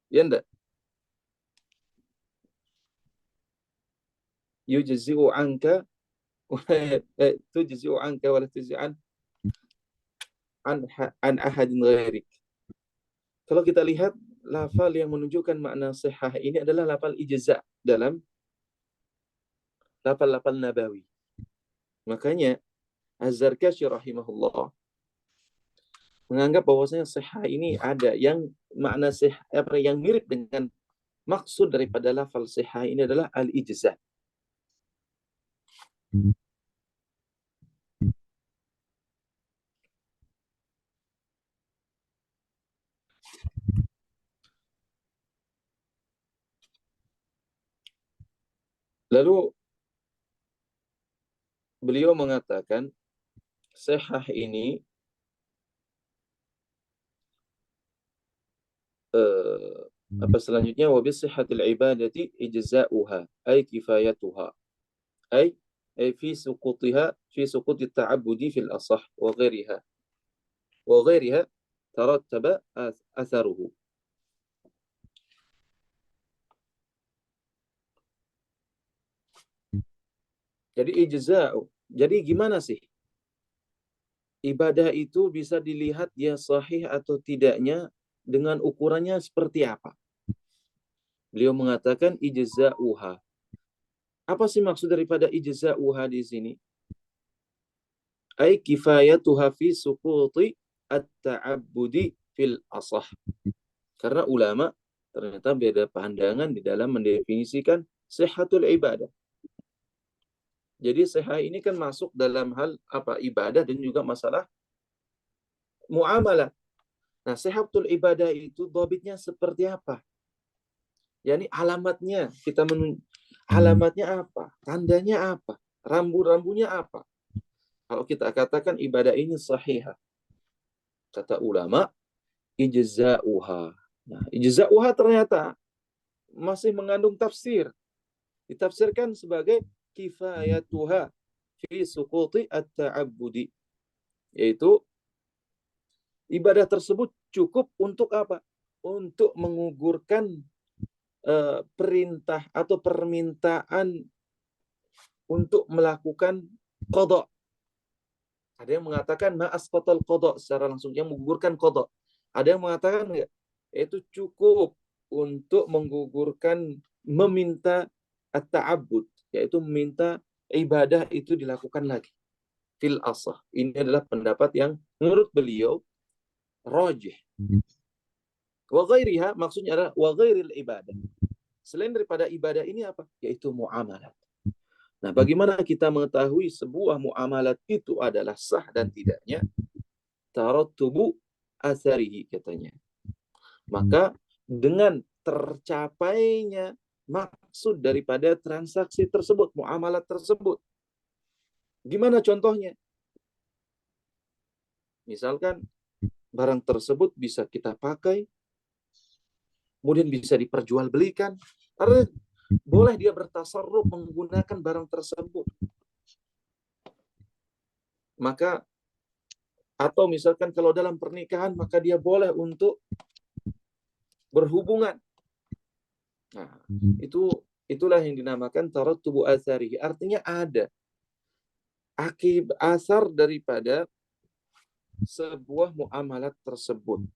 Ya enggak? Yujzi'u anka tujzi'u anka wa la tujzi an ahadin ghairik. Kalau kita lihat lafal yang menunjukkan makna sihah ini adalah lafal ijza dalam lafal-lafal nabawi. Makanya Az-Zarkashi rahimahullah menganggap bahwasanya sihah ini ada yang makna sihah apa yang mirip dengan maksud daripada lafal sihah ini adalah al-ijza. Lalu beliau mengatakan sihah ini apa selanjutnya wa bi sihhatil ibadati ijza'uha ay kifayatuha ay fi suquti ta'abbudi fil asah wa ghairiha tarattaba atharuhu. Jadi ijza'u. Jadi gimana sih ibadah itu bisa dilihat dia sahih atau tidaknya dengan ukurannya seperti apa? Beliau mengatakan ijza'uha. Apa sih maksud daripada ijza'uha di sini? Ai kifayatuha fi suquti at-ta'abbudi fil asah. Karena ulama ternyata beda pandangan di dalam mendefinisikan sihhatul ibadah. Jadi sihah ini kan masuk dalam hal apa ibadah dan juga masalah muamalah. Nah, sihhatul ibadah itu dhabitnya seperti apa? Yani alamatnya alamatnya apa? Tandanya apa? Rambu-rambunya apa? Kalau kita katakan ibadah ini sahihah, kata ulama, ijza'uha. Nah, ijza'uha ternyata masih mengandung tafsir. Ditafsirkan sebagai kifayatuha fi suquti at-ta'abbudi. Yaitu ibadah tersebut cukup untuk apa? Untuk menggugurkan perintah atau permintaan untuk melakukan qada. Ada yang mengatakan ma'asqatal qada secara langsung, yang menggugurkan qada. Ada yang mengatakan enggak, itu cukup untuk menggugurkan meminta at-ta'abbud, yaitu meminta ibadah itu dilakukan lagi. Fil asah. Ini adalah pendapat yang menurut beliau rajih. Wa ghairiha maksudnya adalah wa ghairil ibadah. Selain daripada ibadah ini apa? Yaitu muamalat. Nah, bagaimana kita mengetahui sebuah muamalat itu adalah sah dan tidaknya? Tarattubu atharihi katanya. Maka dengan tercapainya maksud daripada transaksi tersebut, muamalat tersebut. Gimana contohnya? Misalkan barang tersebut bisa kita pakai, kemudian bisa diperjualbelikan, karena boleh dia bertasarruf menggunakan barang tersebut. Maka atau misalkan kalau dalam pernikahan maka dia boleh untuk berhubungan. Nah, itulah yang dinamakan tarattubu atharihi. Artinya ada asar daripada sebuah muamalat tersebut.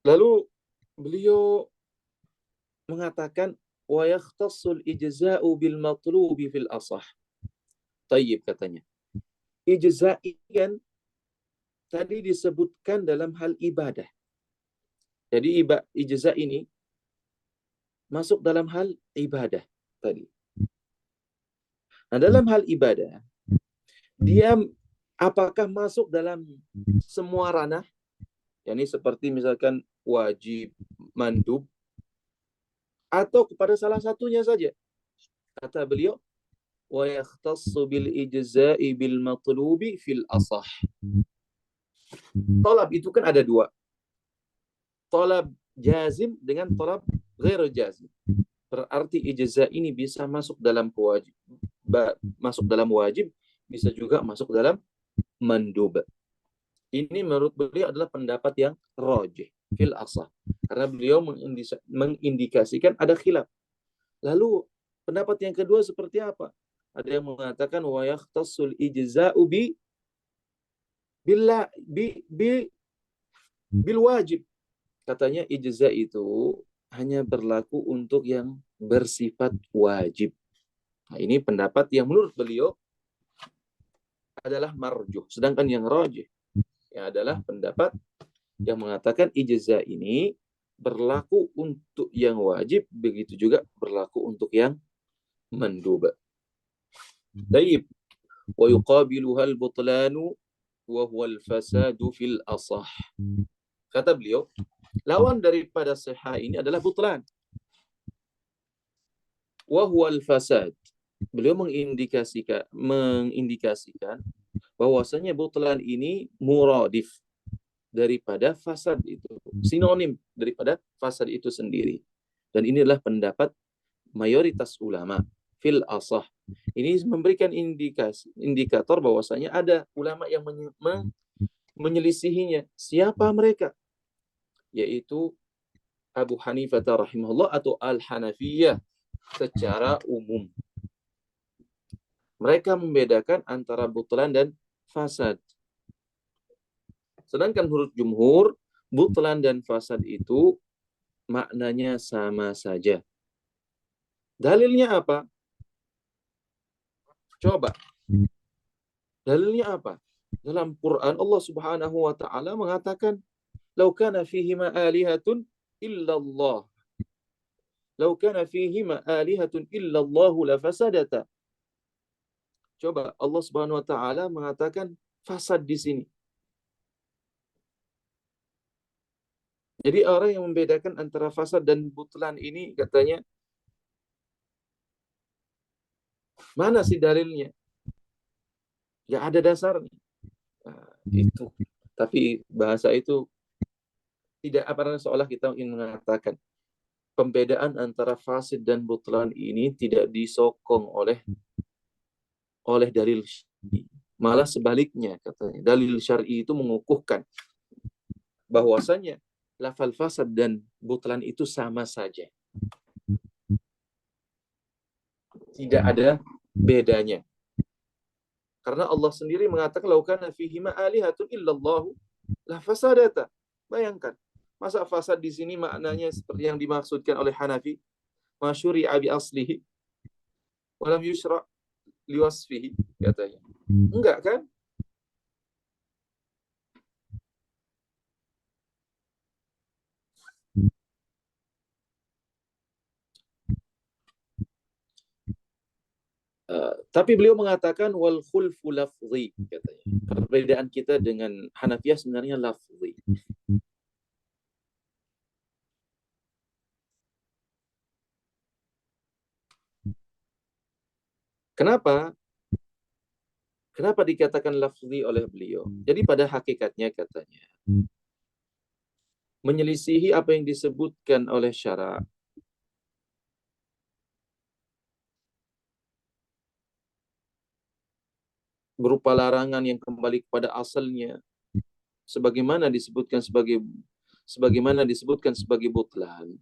Lalu beliau mengatakan wa yakhtassul ijza'u bil matlubi fil asah. Tayyib katanya. Ijza' kan tadi disebutkan dalam hal ibadah. Jadi ijza' ini masuk dalam hal ibadah tadi. Nah, dalam hal ibadah, dia apakah masuk dalam semua ranah? Yani seperti misalkan wajib, mandub, atau kepada salah satunya saja. Kata beliau, wa yakhtassu bil ijza'i bil matlubi fil asah. Talab itu kan ada dua. Talab jazim dengan talab ghair jazim. Berarti ijza' ini bisa masuk dalam wajib, bisa juga masuk dalam mandub. Ini menurut beliau adalah pendapat yang rajih fil asah. Karena beliau mengindikasikan ada khilaf. Lalu pendapat yang kedua seperti apa? Ada yang mengatakan wa yahtassul ijza'u bil wajib. Katanya ijza itu hanya berlaku untuk yang bersifat wajib. Nah, ini pendapat yang menurut beliau adalah marjuh. Sedangkan yang rajih yang adalah pendapat yang mengatakan ijza ini berlaku untuk yang wajib, begitu juga berlaku untuk yang mandub. Taib. Wa yuqabiluha al-butlanu wa huwa al-fasadu fil asah. Kata beliau, lawan daripada sihah ini adalah butlan. Wa huwa al-fasad. Beliau mengindikasikan bahwasanya butlan ini muradif daripada fasad itu, sinonim daripada fasad itu sendiri. Dan ini adalah pendapat mayoritas ulama fil asah. Ini memberikan indikator bahwasanya ada ulama yang menyelisihinya. Siapa mereka? Yaitu Abu Hanifah rahimahullah atau Al-Hanafiyah secara umum. Mereka membedakan antara butlan dan fasad. Sedangkan menurut jumhur, butlan dan fasad itu maknanya sama saja. Dalilnya apa? Coba. Dalilnya apa? Dalam Quran Allah Subhanahu wa taala mengatakan, "Lau kana fihima alihatun illallah. Lau kana fihima alihatun illallah la fasadata." Coba Allah Subhanahu wa taala mengatakan fasad di sini. Jadi orang yang membedakan antara fasad dan butlan ini katanya, mana sih dalilnya? Ya ada dasarnya. Nah, itu. Tapi bahasa itu tidak apa seolah kita ingin mengatakan pembedaan antara fasid dan butlan ini tidak disokong oleh dalil syar'i. Malah sebaliknya katanya. Dalil syar'i itu mengukuhkan bahwasanya lafal fasad dan butlan itu sama saja. Tidak ada bedanya. Karena Allah sendiri mengatakan lau kana fihima alihatun illallah la fasadata. Bayangkan, masa fasad di sini maknanya seperti yang dimaksudkan oleh Hanafi, masyuri'a bi aslihi walam yushra' liwasfihi katanya. Enggak kan? Tapi beliau mengatakan wal khulfu lafzi katanya. Perbedaan kita dengan Hanafiyah sebenarnya lafzi. Kenapa? Kenapa dikatakan lafzi oleh beliau? Jadi pada hakikatnya katanya menyelisihi apa yang disebutkan oleh syara' berupa larangan yang kembali kepada asalnya sebagaimana disebutkan sebagai butlan.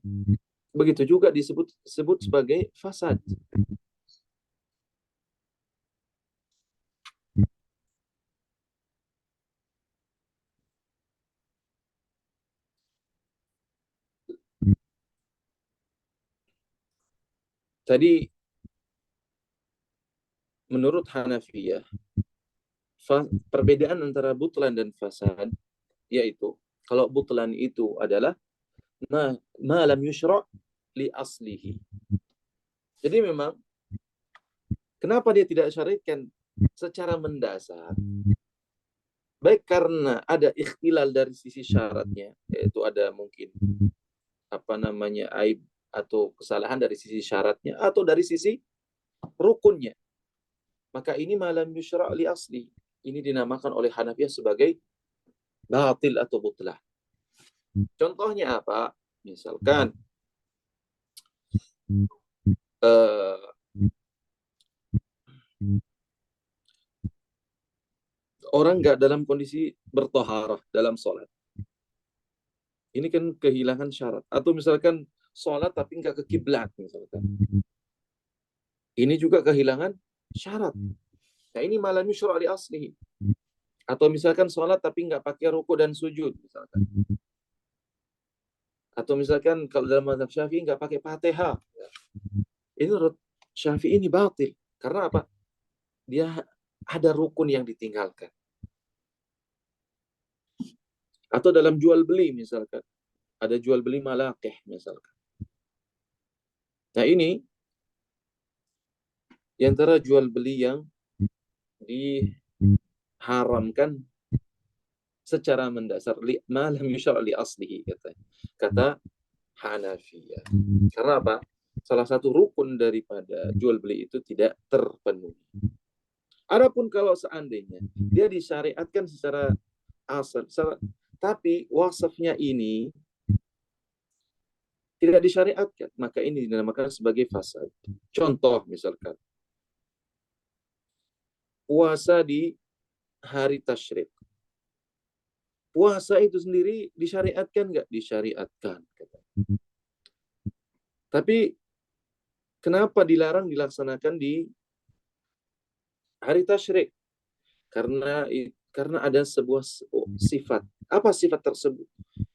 Begitu juga disebut sebagai fasad. Tadi menurut Hanafiyah perbedaan antara butlan dan fasad yaitu kalau butlan itu adalah ma lam yushra' li aslihi. Jadi memang kenapa dia tidak syariatkan secara mendasar? Baik karena ada ikhtilal dari sisi syaratnya, yaitu ada mungkin aib atau kesalahan dari sisi syaratnya atau dari sisi rukunnya. Maka ini malam yusyra' li asli. Ini dinamakan oleh Hanafiyah sebagai batil atau butlah. Contohnya apa? Misalkan orang nggak dalam kondisi bertoharah dalam sholat. Ini kan kehilangan syarat. Atau misalkan sholat tapi nggak ke kiblat misalkan. Ini juga kehilangan syarat. Nah ini malam yusyra' li aslihi. Atau misalkan sholat tapi nggak pakai ruku dan sujud misalkan. Atau misalkan kalau dalam mazhab Syafi'i nggak pakai Fatihah. Ini menurut Syafi'i ini batil. Karena apa? Dia ada rukun yang ditinggalkan. Atau dalam jual beli misalkan. Ada jual beli malakeh misalkan. Nah ini di antara jual beli yang diharamkan secara mendasar ma lam yusyra' li aslihi kata Hanafiyah. Karena apa? Salah satu rukun daripada jual beli itu tidak terpenuhi. Adapun kalau seandainya dia disyariatkan secara asal, tapi wasafnya ini tidak disyariatkan, maka ini dinamakan sebagai fasad. Contoh misalkan, puasa di hari tasyrik. Puasa itu sendiri disyariatkan nggak? Disyariatkan. Tapi kenapa dilarang dilaksanakan di hari tasyrik? Karena ada sebuah sifat. Apa sifat tersebut?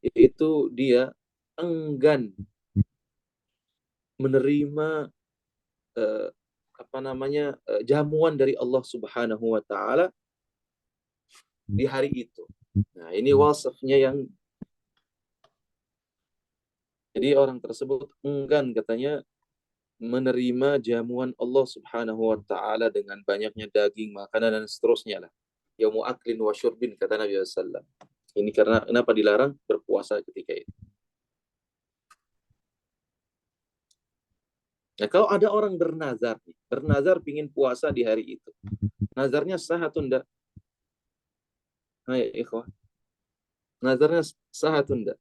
Yaitu dia enggan menerima jamuan dari Allah Subhanahu wa taala di hari itu. Nah, ini wasafnya yang jadi orang tersebut enggan katanya menerima jamuan Allah Subhanahu wa taala dengan banyaknya daging, makanan dan seterusnya lah. Yaumu aklin wa syurbin kata Nabi sallallahu alaihi wasallam. Ini karena kenapa dilarang berpuasa ketika itu. Nah, kalau ada orang bernazar pingin puasa di hari itu. Nazarnya sah atau enggak? Hai ikhwah. Nazarnya sah atau enggak?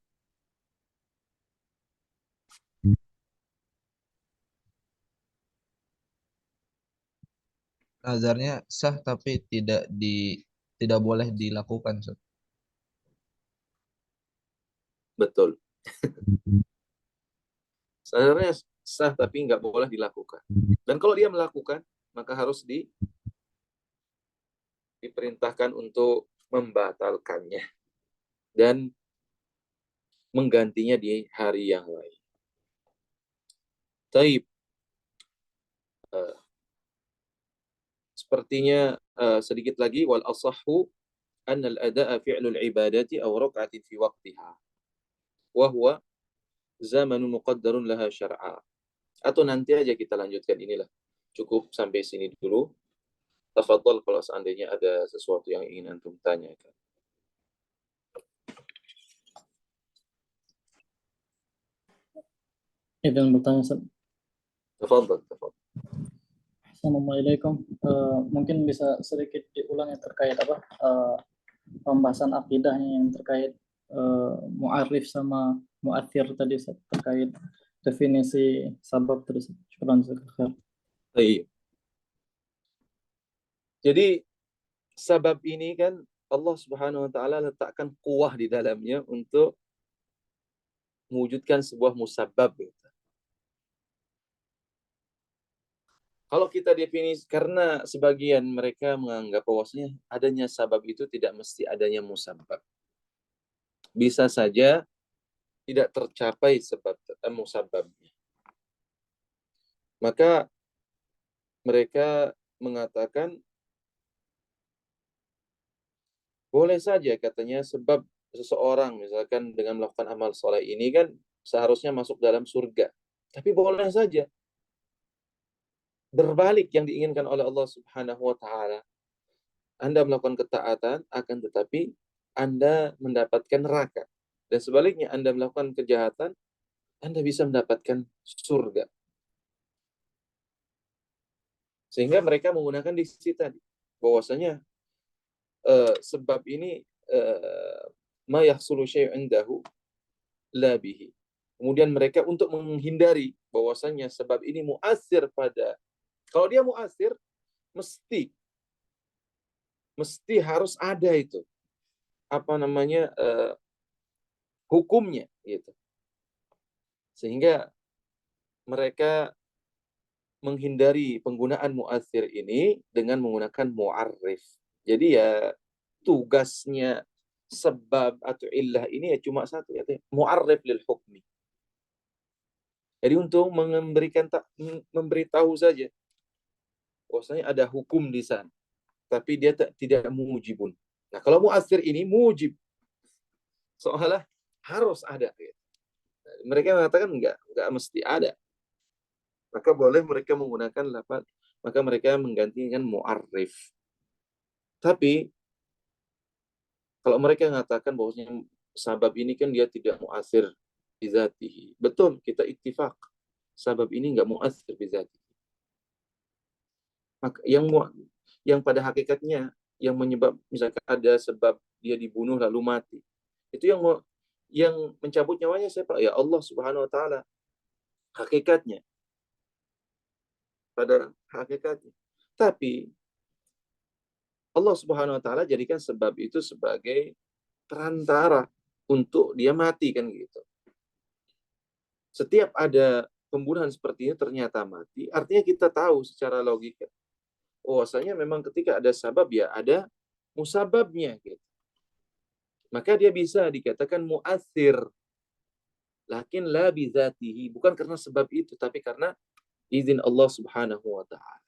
Nazarnya sah tapi tidak boleh dilakukan, Ustaz. Betul. Nazarnya sah tapi nggak boleh dilakukan. Dan kalau dia melakukan, maka harus diperintahkan untuk membatalkannya dan menggantinya di hari yang lain. Taib. Sepertinya sedikit lagi wal asahhu anna al-ada'a fi'lul ibadati aw rak'atin fi waqtiha wa huwa zamanun muqaddarun laha syar'a. Atau nanti aja kita lanjutkan, inilah cukup sampai sini dulu. Tafadhal kalau seandainya ada sesuatu yang ingin antum tanyakan. Izin bertanya, Ustaz. Tafadhal. Assalamualaikum. Mungkin bisa sedikit diulang yang terkait pembahasan akidahnya yang terkait mu'arif sama mu'athir tadi, Ustaz, terkait definisi sabab tadi. Syukran, Ustaz. Baik. Jadi sabab ini kan Allah Subhanahu wa taala letakkan kuwah di dalamnya untuk mewujudkan sebuah musabbab. Kalau kita definisi, karena sebagian mereka menganggap bahwasanya adanya sabab itu tidak mesti adanya musabbab. Bisa saja tidak tercapai sebab musabbabnya. Maka mereka mengatakan boleh saja katanya sebab seseorang misalkan dengan melakukan amal soleh ini kan seharusnya masuk dalam surga. Tapi boleh saja berbalik yang diinginkan oleh Allah Subhanahu wa taala. Anda melakukan ketaatan, akan tetapi Anda mendapatkan neraka. Dan sebaliknya Anda melakukan kejahatan, Anda bisa mendapatkan surga. Sehingga mereka menggunakan diksi tadi, bahwasanya sebab ini ma yahsulu syai'un indahu la bihi. Kemudian mereka untuk menghindari bahwasanya sebab ini mu'assir pada, kalau dia mu'assir, mesti mesti harus ada itu apa namanya hukumnya gitu. Sehingga mereka menghindari penggunaan mu'athir ini dengan menggunakan mu'arrif. Jadi ya tugasnya sebab atau illah ini ya cuma satu, yaitu mu'arrif lil hukmi. Jadi untuk memberitahu saja bahwasanya ada hukum di sana, tapi dia tidak mujibun. Nah, kalau mu'athir ini mujib, seolah harus ada. Mereka mengatakan enggak mesti ada. Maka boleh mereka menggunakan lafaz, maka mereka menggantikan mu'arrif. Tapi kalau mereka mengatakan bahwasanya sabab ini kan dia tidak mu'athir bizatihi. Betul, kita ittifaq. Sabab ini enggak mu'athir bizatihi. Maka yang pada hakikatnya yang menyebab misalkan ada sebab dia dibunuh lalu mati. Itu yang mencabut nyawanya siapa? Ya Allah Subhanahu wa taala. Hakikatnya. Pada hakikatnya. Tapi Allah Subhanahu wa taala jadikan sebab itu sebagai perantara untuk dia mati kan gitu. Setiap ada pembunuhan seperti ini ternyata mati, artinya kita tahu secara logika. Bahwasanya memang ketika ada sabab ya ada musababnya gitu. Maka dia bisa dikatakan mu'athir. Lakin la bizatihi, bukan karena sebab itu tapi karena izin Allah Subhanahu wa taala.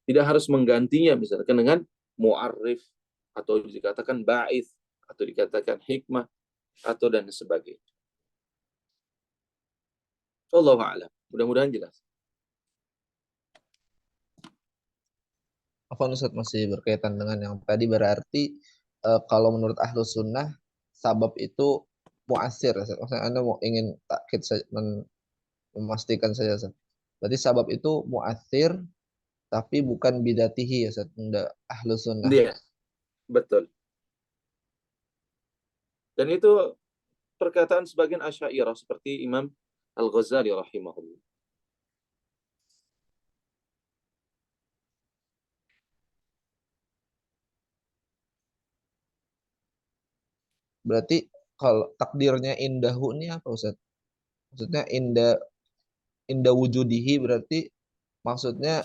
Tidak harus menggantinya misalkan dengan mu'arrif atau dikatakan ba'ith atau dikatakan hikmah atau dan sebagainya. Wallahu a'lam. Mudah-mudahan jelas. Apa Ustaz masih berkaitan dengan yang tadi berarti kalau menurut Ahlus Sunnah sabab itu muasir. Maksudnya Anda mau ingin takkid memastikan saja Ustaz. Berarti sabab itu muasir tapi bukan bidatihi ya Ustaz. Enggak Ahlus Sunnah. Iya, betul. Dan itu perkataan sebagian Asy'ariyah seperti Imam Al-Ghazali rahimahullah. Berarti kalau takdirnya indahu ini apa Ustaz? Maksudnya indah wujudihi berarti maksudnya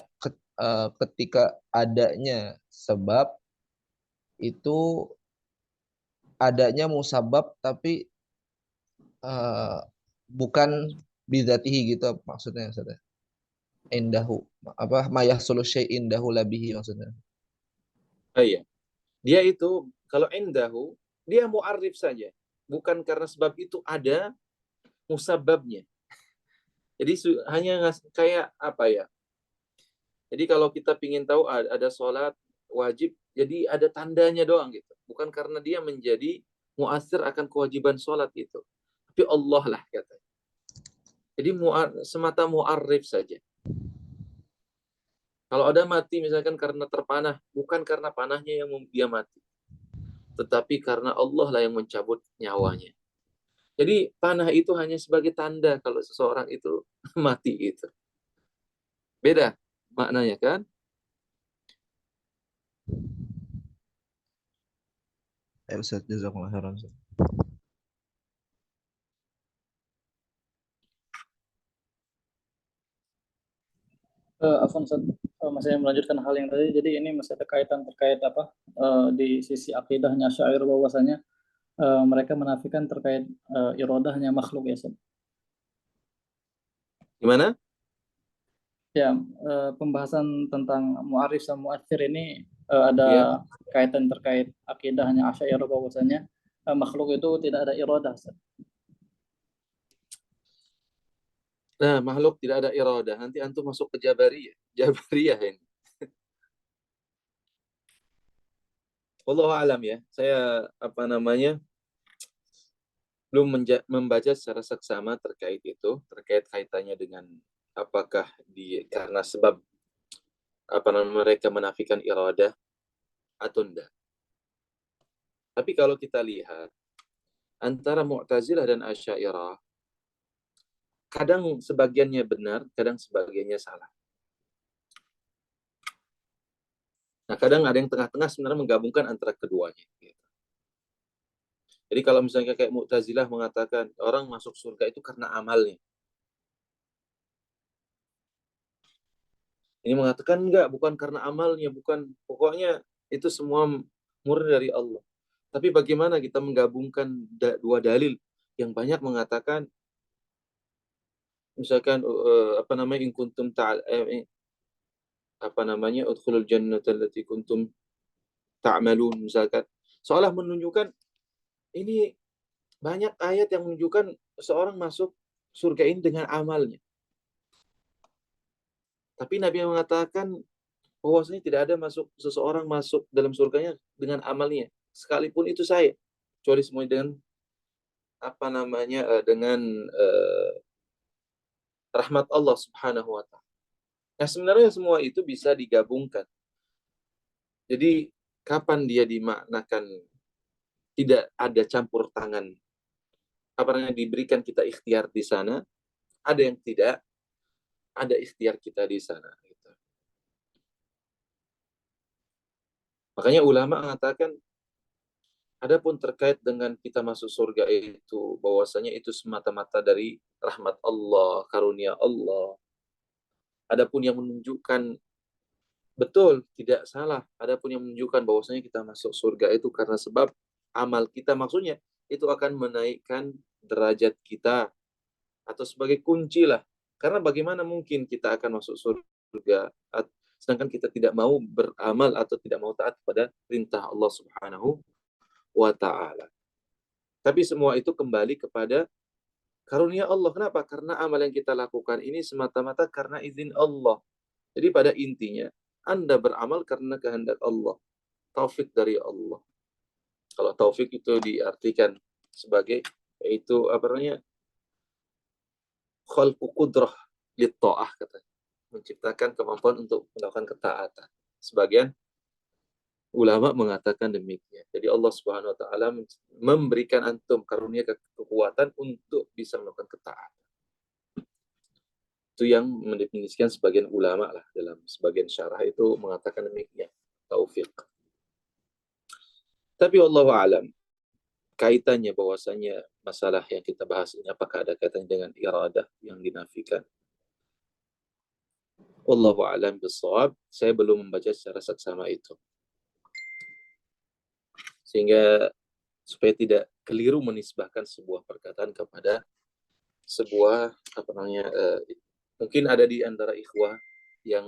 ketika adanya sebab itu adanya musabab tapi bukan bidzatihi gitu maksudnya Ustaz. Indahu apa mayahsulu syai'in indahu labihi maksudnya. Oh, iya. Dia itu kalau indahu dia mu'arrif saja, bukan karena sebab itu ada musababnya. Jadi hanya kayak apa ya? Jadi kalau kita ingin tahu ada sholat wajib, jadi ada tandanya doang gitu. Bukan karena dia menjadi muasir akan kewajiban sholat itu. Tapi Allah lah katanya. Jadi semata mu'arrif saja. Kalau ada mati misalkan karena terpanah, bukan karena panahnya yang dia mati. Tetapi karena Allah lah yang mencabut nyawanya. Jadi panah itu hanya sebagai tanda kalau seseorang itu mati itu. Beda maknanya kan? Ya Ustaz, jazakumullah khairan Ustaz. Afwan Ustaz, masih melanjutkan hal yang tadi. Jadi ini masih ada kaitan terkait apa di sisi akidahnya Asy'ariyah bahwasanya mereka menafikan terkait iradahnya makhluk ya Ustaz. Gimana? Ya, pembahasan tentang mu'arif sama mu'athir ini Iya. ada kaitan terkait akidahnya Asy'ariyah bahwasanya makhluk itu tidak ada iradah Ustaz. Nah, makhluk tidak ada iradah. Nanti antum masuk ke Jabariyah. Jabariyah ini. Wallahu alam ya. Saya apa namanya? Belum membaca secara seksama terkait itu, terkait kaitannya dengan apakah karena sebab apa namanya mereka menafikan iradah atau enggak. Tapi kalau kita lihat antara Mu'tazilah dan Asy'ariyah, kadang sebagiannya benar, kadang sebagiannya salah. Nah, kadang ada yang tengah-tengah sebenarnya menggabungkan antara keduanya. Gitu. Jadi kalau misalnya kayak Mu'tazilah mengatakan orang masuk surga itu karena amalnya. Ini mengatakan enggak, bukan karena amalnya, bukan. Pokoknya itu semua murni dari Allah. Tapi bagaimana kita menggabungkan dua dalil yang banyak mengatakan, misalkan apa namanya, in kuntum apa namanya, udkhulul jannata allati kuntum ta'malun, misalkan. Seolah menunjukkan ini banyak ayat yang menunjukkan seorang masuk surga ini dengan amalnya. Tapi Nabi mengatakan bahwasanya tidak ada seseorang masuk dalam surganya dengan amalnya, sekalipun itu saya, kecuali semuanya dengan apa namanya, dengan rahmat Allah Subhanahu wa taala. Nah, sebenarnya semua itu bisa digabungkan. Jadi kapan dia dimaknakan tidak ada campur tangan, apa namanya, diberikan kita ikhtiar di sana, ada yang tidak ada ikhtiar kita di sana gitu. Makanya ulama mengatakan, adapun terkait dengan kita masuk surga itu, bahwasanya itu semata-mata dari rahmat Allah, karunia Allah. Adapun yang menunjukkan, betul, tidak salah. Adapun yang menunjukkan bahwasanya kita masuk surga itu karena sebab amal kita, maksudnya itu akan menaikkan derajat kita atau sebagai kunci lah. Karena bagaimana mungkin kita akan masuk surga sedangkan kita tidak mau beramal atau tidak mau taat pada perintah Allah Subhanahu wa taala. Tapi semua itu kembali kepada karunia Allah. Kenapa? Karena amal yang kita lakukan ini semata-mata karena izin Allah. Jadi pada intinya, Anda beramal karena kehendak Allah. Taufik dari Allah. Kalau taufik itu diartikan sebagai, yaitu apa namanya, khalqu qudrah lit ta'ah, katanya. Menciptakan kemampuan untuk melakukan ketaatan. Sebagian ulama mengatakan demikian. Jadi Allah Subhanahu wa taala memberikan antum karunia kekuatan untuk bisa melakukan ketaatan. Itu yang mendefinisikan sebagian ulama lah, dalam sebagian syarah itu mengatakan demikian, taufik. Tapi wallahu alam, kaitannya bahwasanya masalah yang kita bahas ini apakah ada kaitannya dengan iradah yang dinafikan? Wallahu alam bissawab. Saya belum membaca secara saksama itu. Sehingga supaya tidak keliru menisbahkan sebuah perkataan kepada sebuah apa namanya, mungkin ada di antara ikhwah yang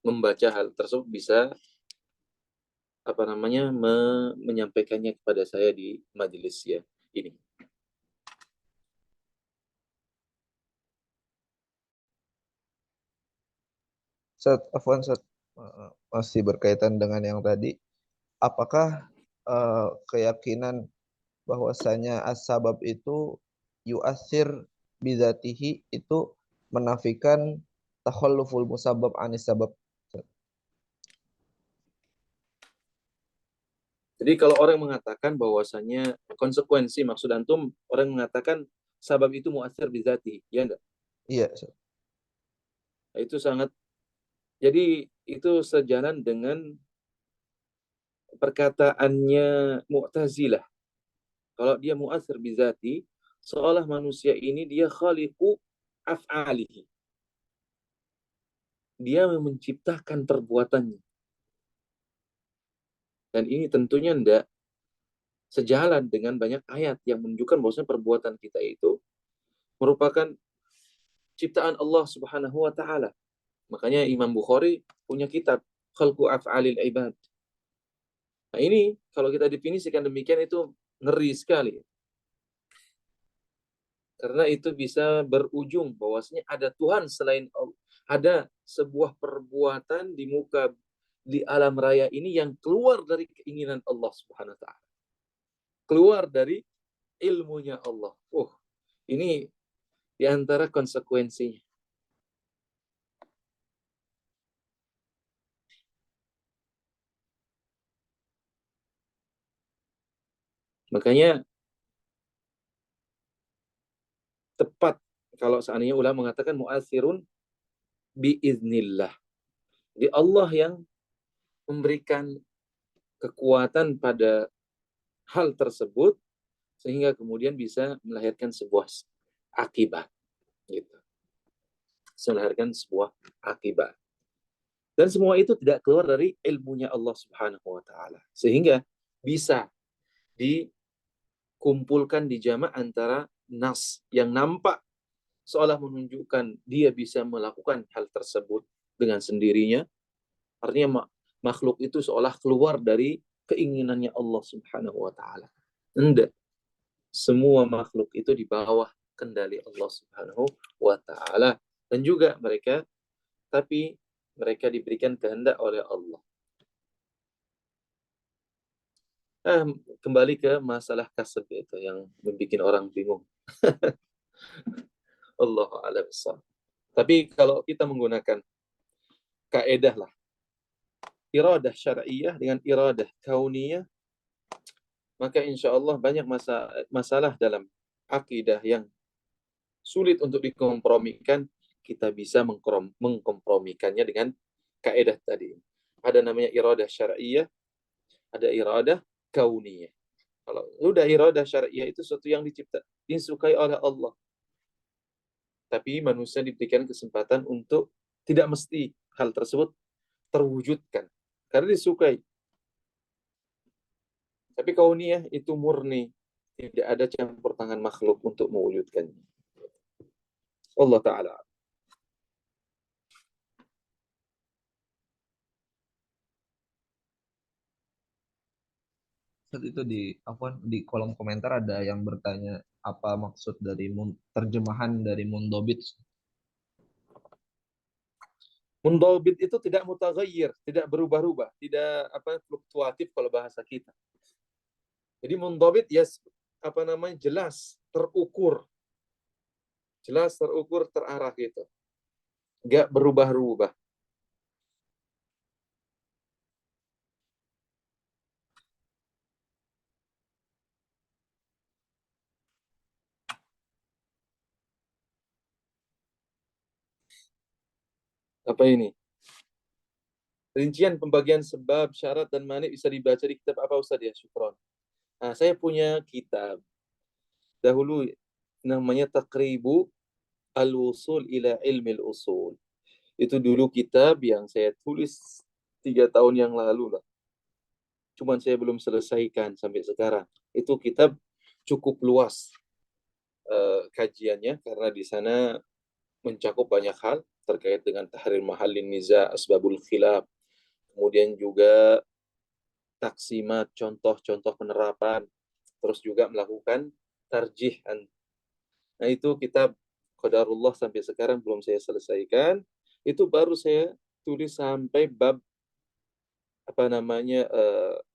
membaca hal tersebut bisa apa namanya, menyampaikannya kepada saya di majelis ya ini. Afwan, masih berkaitan dengan yang tadi. Apakah keyakinan bahwasanya as-sabab itu yu'athir bidzatihi itu menafikan takhalluful musabbab anis sabab? Jadi kalau orang mengatakan bahwasanya konsekuensi, maksud antum orang mengatakan sabab itu mu'athir bizati, ya enggak? Iya. Nah, itu sangat, jadi itu sejalan dengan perkataannya Mu'tazilah. Kalau dia mu'athir bizati, seolah manusia ini dia khaliqu af'alihi. Dia menciptakan perbuatannya. Dan ini tentunya tidak sejalan dengan banyak ayat yang menunjukkan bahwasanya perbuatan kita itu merupakan ciptaan Allah Subhanahu wa taala. Makanya Imam Bukhari punya kitab Khalqu Af'alil Ibad. Nah, ini kalau kita definisikan demikian itu ngeri sekali. Karena itu bisa berujung bahwasanya ada Tuhan selain Allah. Ada sebuah perbuatan di alam raya ini yang keluar dari keinginan Allah Subhanahu wa taala. Keluar dari ilmunya Allah. Ini di antara konsekuensinya. Makanya tepat kalau seandainya ulama mengatakan mu'athirun biiznillah. Jadi Allah yang memberikan kekuatan pada hal tersebut sehingga kemudian bisa melahirkan sebuah akibat gitu. Melahirkan sebuah akibat. Dan semua itu tidak keluar dari ilmunya Allah Subhanahu wa taala. Sehingga bisa dikumpulkan di jama' antara nas yang nampak seolah menunjukkan dia bisa melakukan hal tersebut dengan sendirinya. Artinya makhluk itu seolah keluar dari keinginannya Allah Subhanahu wa taala. Enggak. Semua makhluk itu di bawah kendali Allah Subhanahu wa taala, dan juga mereka diberikan kehendak oleh Allah. Kembali ke masalah kasab itu yang membuat orang bingung. Allah a'lam. Tapi kalau kita menggunakan kaedah lah, iradah syar'iyah dengan iradah kauniyah, maka insya Allah banyak masalah dalam akidah yang sulit untuk dikompromikan, kita bisa mengkompromikannya dengan kaedah tadi. Ada namanya iradah syar'iyah, ada iradah kauniyah. Kalau udah iradah syar'iyah itu sesuatu yang disukai oleh Allah. Tapi manusia diberikan kesempatan untuk tidak mesti hal tersebut terwujudkan karena disukai. Tapi kauniyah itu murni, tidak ada campur tangan makhluk untuk mewujudkannya. Allah Ta'ala. Saat itu di kolom komentar ada yang bertanya apa maksud dari terjemahan dari mundobit. Mundobit itu tidak mutaghayyir, tidak berubah-ubah, tidak fluktuatif kalau bahasa kita. Jadi mundobit jelas, terukur. Jelas, terukur, terarah gitu. Enggak berubah-ubah. Apa ini? Rincian pembagian sebab, syarat, dan mani bisa dibaca di kitab apa Ustaz ya? Syukron. Nah, saya punya kitab. Dahulu namanya Taqribu Al-Wusul ila Ilmi Al-Usul. Itu dulu kitab yang saya tulis 3 tahun yang lalu lah. Cuman saya belum selesaikan sampai sekarang. Itu kitab cukup luas kajiannya karena di sana mencakup banyak hal terkait dengan tahrir mahallin niza, asbabul khilaf, kemudian juga taksimat, contoh-contoh penerapan, terus juga melakukan tarjihan. Nah, itu kitab qadarullah sampai sekarang belum saya selesaikan. Itu baru saya tulis sampai bab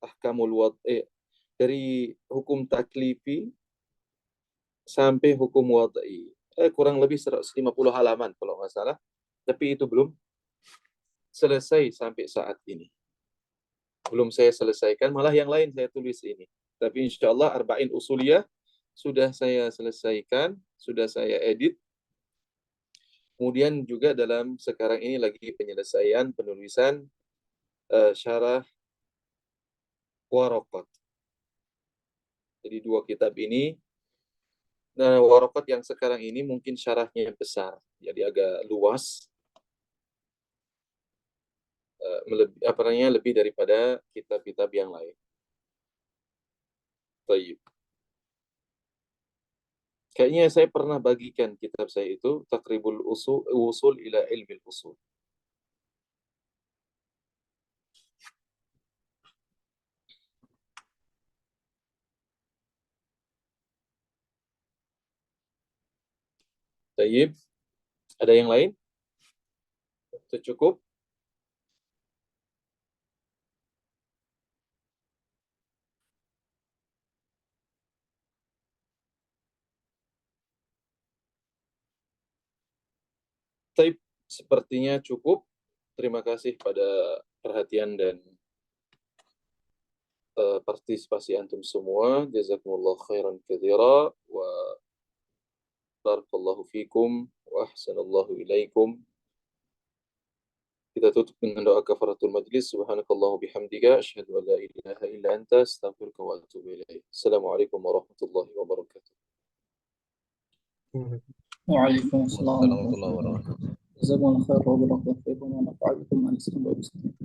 ahkamul dari hukum taklifi sampai hukum wad'i. Kurang lebih 150 halaman kalau nggak salah. Tapi itu belum selesai sampai saat ini. Belum saya selesaikan, malah yang lain saya tulis ini. Tapi insya Allah Arba'in Usuliyah sudah saya selesaikan, sudah saya edit. Kemudian juga dalam sekarang ini lagi penyelesaian penulisan syarah Waraqat. Jadi 2 kitab ini. Nah, Waraqat yang sekarang ini mungkin syarahnya besar, jadi agak luas. Lebih daripada kitab-kitab yang lain. Baik. Kayaknya saya pernah bagikan kitab saya itu Taqribul Usul ila Ilmi Usul. Baik. Ada yang lain? Itu cukup? Baik, sepertinya cukup. Terima kasih pada perhatian dan partisipasi antum semua. Jazakumullah khairan katsira wa barakallahu fikum wa ahsanallahu ilaikum. Kita tutup dengan doa kafaratul majlis. Subhanakallah bihamdika asyhadu an la ilaha illa anta astaghfiruka wa atubu ilaik. Assalamualaikum warahmatullahi wabarakatuh. Waalaikumsalam Wassalamualaikum warahmatullahi wabarakatuh. جزاكم الله خير وبارك الله فيكم ونفع بكم.